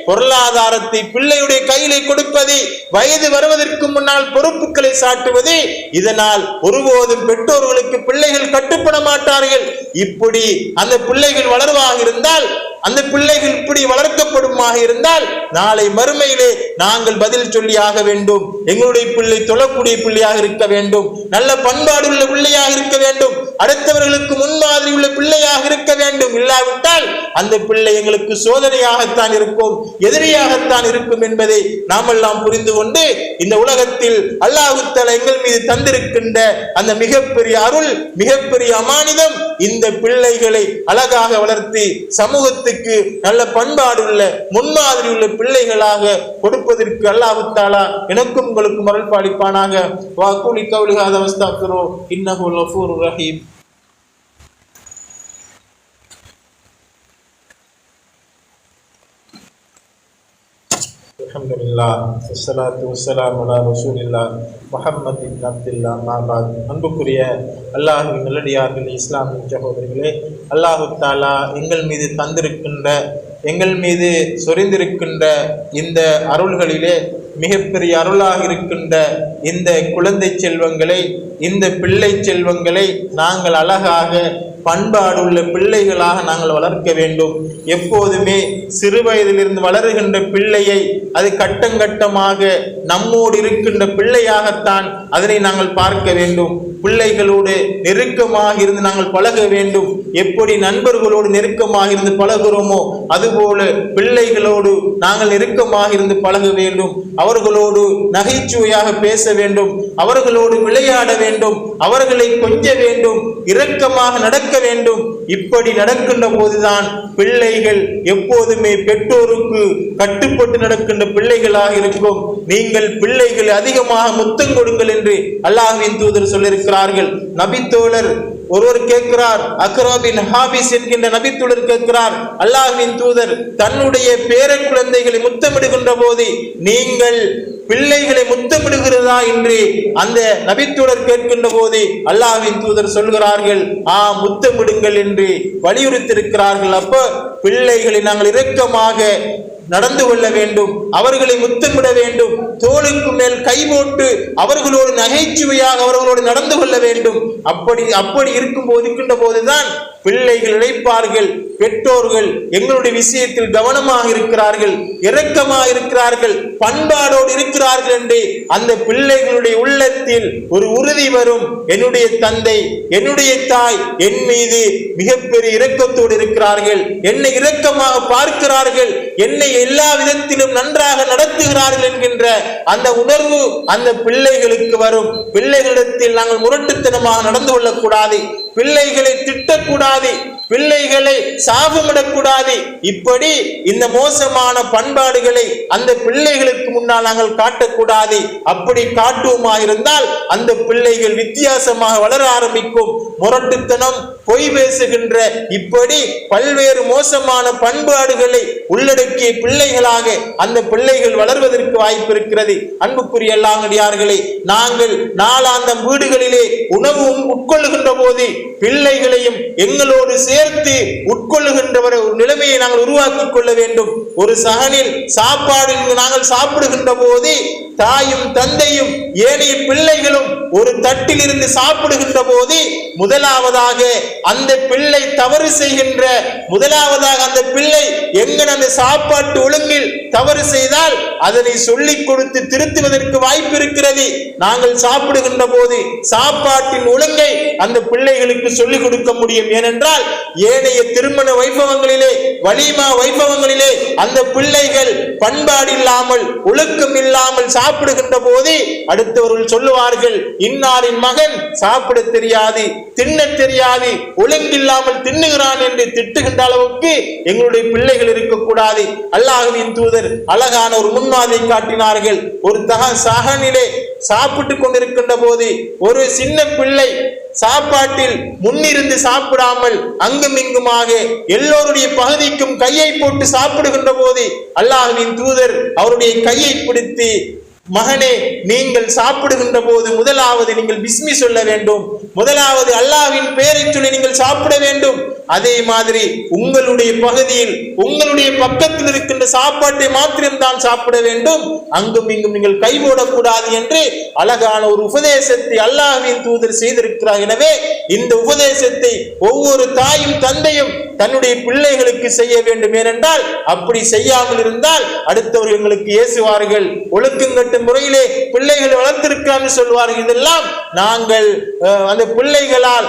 பொருளாதாரத்தை பிள்ளையுடைய கையிலே கொடுப்பது, வயது வருவதற்கு முன்னால் பொறுப்புகளை சாட்டுவது. இதனால் ஒருபோதும் பெற்றோர்களுக்கு பிள்ளைகள் கட்டுப்பட மாட்டார்கள். இப்படி அந்த பிள்ளைகள் வளர்வாக இருந்தால், அந்த பிள்ளைகள் இப்படி வளர்க்கப்படுமாக இருந்தால் நாளை மறுமையிலே நாங்கள் பதில் சொல்லி ஆக வேண்டும். எங்களுடைய பிள்ளை தொழக்கூடிய பிள்ளையாக இருக்க வேண்டும், நல்ல பண்பாடு உள்ள பிள்ளையாக இருக்க வேண்டும், அடுத்தவர்களுக்கு முன்மாதிரி உள்ள பிள்ளையாக இருக்க வேண்டும். இல்லாவிட்டால் அந்த பிள்ளை எங்களுக்கு சோதனையாகத்தான் இருக்கும், எதிரியாகத்தான் இருக்கும் என்பதை நாமெல்லாம் புரிந்து கொண்டு இந்த உலகத்தில் அல்லாஹ் தஆலா எங்கள் மீது தந்திருக்கின்ற அந்த மிகப்பெரிய அருள், மிகப்பெரிய அமானிதம், இந்த பிள்ளைகளை அழகாக வளர்த்து சமூகத்துக்கு நல்ல பண்பாடுள்ள முன்மாதிரி உள்ள பிள்ளைகளாக கொடுப்பதற்கு அல்லாஹ் தஆலா எனக்கும் உங்களுக்கும் அருள் பாலிப்பானாக. வாக்கூலி கௌலி ஹாதா வஸ்தக்ஃபிரு இன்னஹு கஃபூருர் ரஹீம். அல்ஹம்துலில்லாஹ் வஸ்ஸலாத்து வஸ்ஸலாமு அலா ரசூலில்லாஹ் முஹம்மது இப்னு அப்துல்லாஹ் அம்மா பஅத். அன்புக்குரிய அல்லாஹ்வின் நல்லடியார்களே, இஸ்லாமிய சகோதரர்களே, அல்லாஹ் தஆலா எங்கள் மீது தந்திருக்கின்ற, எங்கள் மீது சொரிந்திருக்கின்ற இந்த அருள்களிலே மிகப்பெரிய அருளாக இருக்கின்ற இந்த குழந்தை செல்வங்களை, இந்த பிள்ளை செல்வங்களை நாங்கள் அழகாக பண்பாடுள்ள பிள்ளைகளாக நாங்கள் வளர்க்க வேண்டும். எப்போதுமே சிறு வயதிலிருந்து வளருகின்ற பிள்ளையை அது கட்டங்கட்டமாக நம்மோடு இருக்கின்ற பிள்ளையாகத்தான் அதனை நாங்கள் பார்க்க வேண்டும். பிள்ளைகளோடு நெருக்கமாக இருந்து நாங்கள் பழக வேண்டும். எப்படி நண்பர்களோடு நெருக்கமாக இருந்து பழகுகிறோமோ அதுபோல பிள்ளைகளோடு நாங்கள் நெருக்கமாக இருந்து பழக வேண்டும். அவர்களோடு நகைச்சுவையாக பேச வேண்டும், அவர்களோடு விளையாட வேண்டும், அவர்களை கொஞ்ச வேண்டும், இரக்கமாக நடக்க வேண்டும். இப்படி நடக்கின்ற போதுதான் பிள்ளைகள் எப்போதுமே பெற்றோருக்கு கட்டுப்பட்டு நடக்கின்ற பிள்ளைகளாக இருக்கும். நீங்கள் பிள்ளைகள் அதிகமாக முத்தம் கொடுங்கள் என்று அல்லாஹ்வின் தூதர் சொல்லியிருக்கிறார்கள். நபித்தோழர் ஒருவர் கேட்கிறார், அக்ரா பின் ஹாபிஸ் என்கின்ற நபித்தோழர் கேட்கிறார், அல்லாஹ்வின் தூதர் தன்னுடைய பேர குழந்தைகளை முத்தமிடுகின்ற போது நீங்கள் பிள்ளைகளை முத்தமிடுகிறதா என்று அந்த நபித்தோழர் கேட்கின்ற போது அல்லாஹ்வின் தூதர் சொல்கிறார்கள், முத்தமிடுங்கள் என்று வலியுறுத்தியிருக்கிறார்கள். அப்ப பிள்ளைகளை நாங்கள் இரக்கமாக நடந்து கொள்ள வேண்டும், அவர்களை முத்தமிட வேண்டும், தோளுக்கு மேல் கை போட்டு அவர்களோடு நகைச்சுவையாக அவர்களோடு நடந்து கொள்ள வேண்டும். அப்படி இருக்கின்ற போதுதான் பிள்ளைகள் இழைப்பார்கள், பெற்றோர்கள் எங்களுடைய விஷயத்தில் கவனமாக இருக்கிறார்கள், இரக்கமாக இருக்கிறார்கள், பண்பாடோடு இருக்கிறார்கள் என்று அந்த பிள்ளைகளுடைய உள்ளத்தில் ஒரு உறுதி வரும். என்னுடைய தந்தை, என்னுடைய தாய் என் மீது மிகப்பெரிய இரக்கத்தோடு இருக்கிறார்கள், என்னை இரக்கமாக பார்க்கிறார்கள், என்னை எல்லா விதத்திலும் நன்றாக நடத்துகிறார்கள் என்கின்ற அந்த உணர்வு அந்த பிள்ளைகளுக்கு வரும். பிள்ளைகளிடத்தில் நாங்கள் முரட்டுத்தனமாக நடந்து கொள்ளக்கூடாது, பிள்ளைகளை திட்டக்கூடாது, பிள்ளைகளை சாபமிடக்கூடாது. இப்படி இந்த மோசமான பண்பாடுகளை அந்த பிள்ளைகளுக்கு முன்னால் நாங்கள் காட்டக்கூடாது. அப்படி காட்டுவோமா இருந்தால் அந்த பிள்ளைகள் வித்தியாசமாக வளர ஆரம்பிக்கும். முரட்டுத்தனம், பொய் பேசுகின்ற இப்படி பல்வேறு மோசமான பண்பாடுகளை உள்ளடக்கிய பிள்ளைகளாக அந்த பிள்ளைகள் வளர்வதற்கு வாய்ப்பு இருக்கிறது. அன்புக்குரிய அல்லாஹ்வியார்களே, நாங்கள் நாளாந்தம் வீடுகளிலே உணவு உட்கொள்ளுகின்ற போது பிள்ளைகளையும் எங்களோடு சேர்த்து உட்கொள்ளுகின்ற ஒரு நிலைமையை நாங்கள் உருவாக்கிக் கொள்ள வேண்டும். ஒரு சகனில் சாப்பாடு நாங்கள் சாப்பிடுகின்ற போது தாயும் தந்தையும் ஏனைய பிள்ளைகளும் ஒரு தட்டில் இருந்து சாப்பிடுகின்ற போது முதலாவதாக அந்த பிள்ளை தவறு செய்கின்ற, முதலாவதாக அந்த பிள்ளை எங்கன அந்த சாப்பாட்டு ஒழுங்கில் தவறு செய்தால் அதனை சொல்லிக் கொடுத்து திருத்துவதற்கு வாய்ப்பு இருக்கிறது. நாங்கள் சாப்பிடுகின்ற போது சாப்பாட்டின் ஒழுங்கை அந்த பிள்ளைகளுக்கு சொல்லிக் கொடுக்க முடியும். ஏனென்றால் ஏனைய திருமண வைபவங்களிலே, வலிமா வைபவங்களிலே அந்த பிள்ளைகள் பண்பாடு இல்லாமல், ஒழுக்கம் இல்லாமல் சாப்பிடுகின்ற போது அடுத்தவர்கள் சொல்லுவார்கள், இன்னாரின் மகன் சாப்பிட தெரியாது, தின்ன தெரியாது, ஒழுங்கில்லாமல் தின்னுகிறான் என்று திட்டுகின்ற அளவுக்கு எங்களுடைய பிள்ளைகள் இருக்கக்கூடாது. அல்லாஹ்வின் தூதர் அழகான ஒரு முன்மாதிரி காட்டினார்கள். ஒரு சகனிலே சாப்பிட்டு கொண்டிருக்கின்ற போது ஒரு சின்ன பிள்ளை சாப்பாட்டில் முன்னிருந்து சாப்பிடாமல் அங்கும் இங்குமாக எல்லோருடைய பகுதிக்கும் கையை போட்டு சாப்பிடுகின்ற போது அல்லாஹ்வின் தூதர் அவருடைய கையை பிடித்து, மகனே, நீங்கள் சாப்பிடுகின்ற போது முதலாவது நீங்கள் பிஸ்மி சொல்ல வேண்டும், முதலாவது அல்லாஹ்வின் பெயரை சொல்லி நீங்கள் சாப்பிட வேண்டும், அதே மாதிரி உங்களுடைய பகுதியில் உங்களுடைய பக்கத்தில் இருக்கின்ற சாப்பாட்டை மாத்திரம் தான் சாப்பிட வேண்டும், அங்கும் இங்கும் நீங்கள் கைபோடக்கூடாது என்று அழகான ஒரு உபதேசத்தை அல்லாஹ்வின் தூதர் செய்திருக்கிறார். எனவே இந்த உபதேசத்தை ஒவ்வொரு தாயும் தந்தையும் தன்னுடைய பிள்ளைகளுக்கு செய்ய வேண்டும். ஏனென்றால் அப்படி செய்யாமல் இருந்தால் அடுத்தவர்கள் எங்களுக்கு ஏசுவார்கள், ஒழுக்கங்கட்ட முறையிலே பிள்ளைகளை வளர்த்திருக்கான்னு சொல்வார்கள். இதெல்லாம் நாங்கள் அந்த பிள்ளைகளால்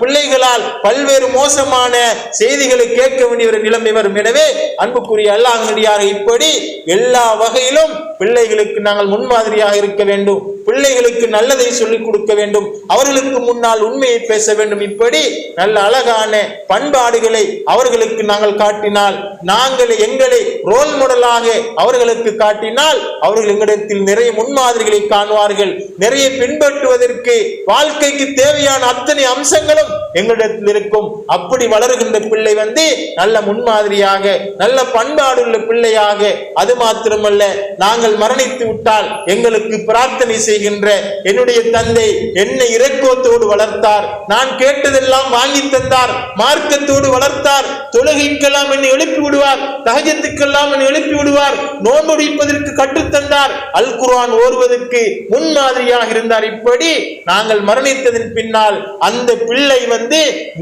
பிள்ளைகளால் பல்வேறு மோசமான செய்திகளை கேட்க வேண்டிய ஒரு நிலைமை வரும். எனவே அன்புக்குரிய அல்லாஹ்வின் இப்படி எல்லா வகையிலும் பிள்ளைகளுக்கு நாங்கள் முன்மாதிரியாக இருக்க வேண்டும், பிள்ளைகளுக்கு நல்லதை சொல்லிக் கொடுக்க வேண்டும், அவர்களுக்கு முன்னால் உண்மையை பேச வேண்டும். இப்படி நல்ல அழகான பண்பாடுகளை அவர்களுக்கு நாங்கள் காட்டினால், நாங்கள் எங்களை ரோல் மாடலாக அவர்களுக்கு காட்டினால் அவர்கள் எங்களிடத்தில் நிறைய முன்மாதிரிகளை காணுவார்கள். நிறைய பின்பற்றுவதற்கு வாழ்க்கைக்கு தேவையான அத்தனை அம்சங்களும் எங்களிடத்தில் இருக்கும். அப்படி வளர்கின்ற பிள்ளை நல்ல முன்மாதிரியாக நல்ல பண்பாடுள்ள பிள்ளையாக, அது மாத்திரமல்ல நாங்கள் மரணித்து விட்டால் எங்களுக்கு பிரார்த்தனை செய்கின்ற என்னுடைய தந்தை என்னை இரக்கத்தோடு வளர்த்தார், நான் கேட்டதெல்லாம் வாங்கி தந்தார், மார்க்கத்தோடு வளர்த்தார், தொழுகைக்கெல்லாம் என்னை எழுப்பி விடுவார், தஹஜ்ஜுக்கெல்லாம் என்னை எழுப்பி விடுவார், நோன்பு பிடிப்பதற்கு கற்றுத்தந்தார், அல் குர்ஆன் ஓதுவதற்கு முன்மாதிரியாக இருந்தார். இப்படி நாங்கள் மரணித்ததன் பின்னால் அந்த பிள்ளை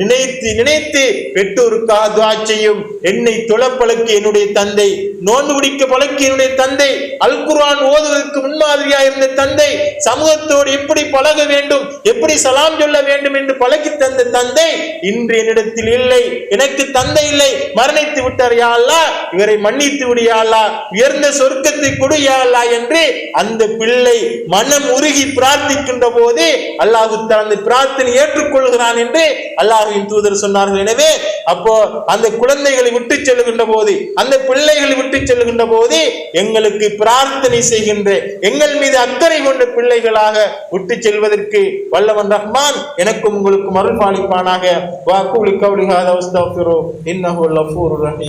நினைத்து நினைத்து பெற்றோருக்காக துஆ செய்யும். என்னை தொழ பழக்கி என்னுடைய தந்தை, நோன்பு பிடிக்க பழக்கி என்னுடைய தந்தை, அல் குர்ஆன் ஓதுவதற்கு முன்மாதிரியாக இருந்த தந்தை, சமூகத்தோடு எப்படி பழக வேண்டும், எப்படி சலாம் சொல்ல வேண்டும் என்று பழக்கி தந்த தந்தை இன்று என்னிடத்தில் இல்லை, எனக்கு தந்தை இல்லை, மரணித்து விட்டார், யா அல்லாஹ் இவரை மன்னித்து விடு யா அல்லாஹ், உயர்ந்த சொர்க்கத்தை கொடு யா அல்லாஹ் என்று அந்த பிள்ளை மனம் உருகி பிரார்த்திக்கின்ற போது அல்லாஹ் அந்த பிரார்த்தனை ஏற்றுக்கொள்கிறான் என்று அல்லாஹ்வின் தூதர் சொன்னார்கள். எனவே அப்போ அந்த குழந்தைகளை விட்டு செல்லுகின்ற போது, அந்த பிள்ளைகளை விட்டு செல்லுகின்ற போது எங்களுக்கு பிரார்த்தனை செய்கின்ற, எங்கள் மீது அக்கறை கொண்ட பிள்ளைகளாக விட்டு செல்வதற்கு வல்லவன் ரஹ்மான் எனக்கும் உங்களுக்கும் அருள் பாலிப்பானாக. வாக்கூலி கௌலி ஹாதா வஸ்தக்ஃபிரு இன்னஹு லஃபூருர் ரஹீம்.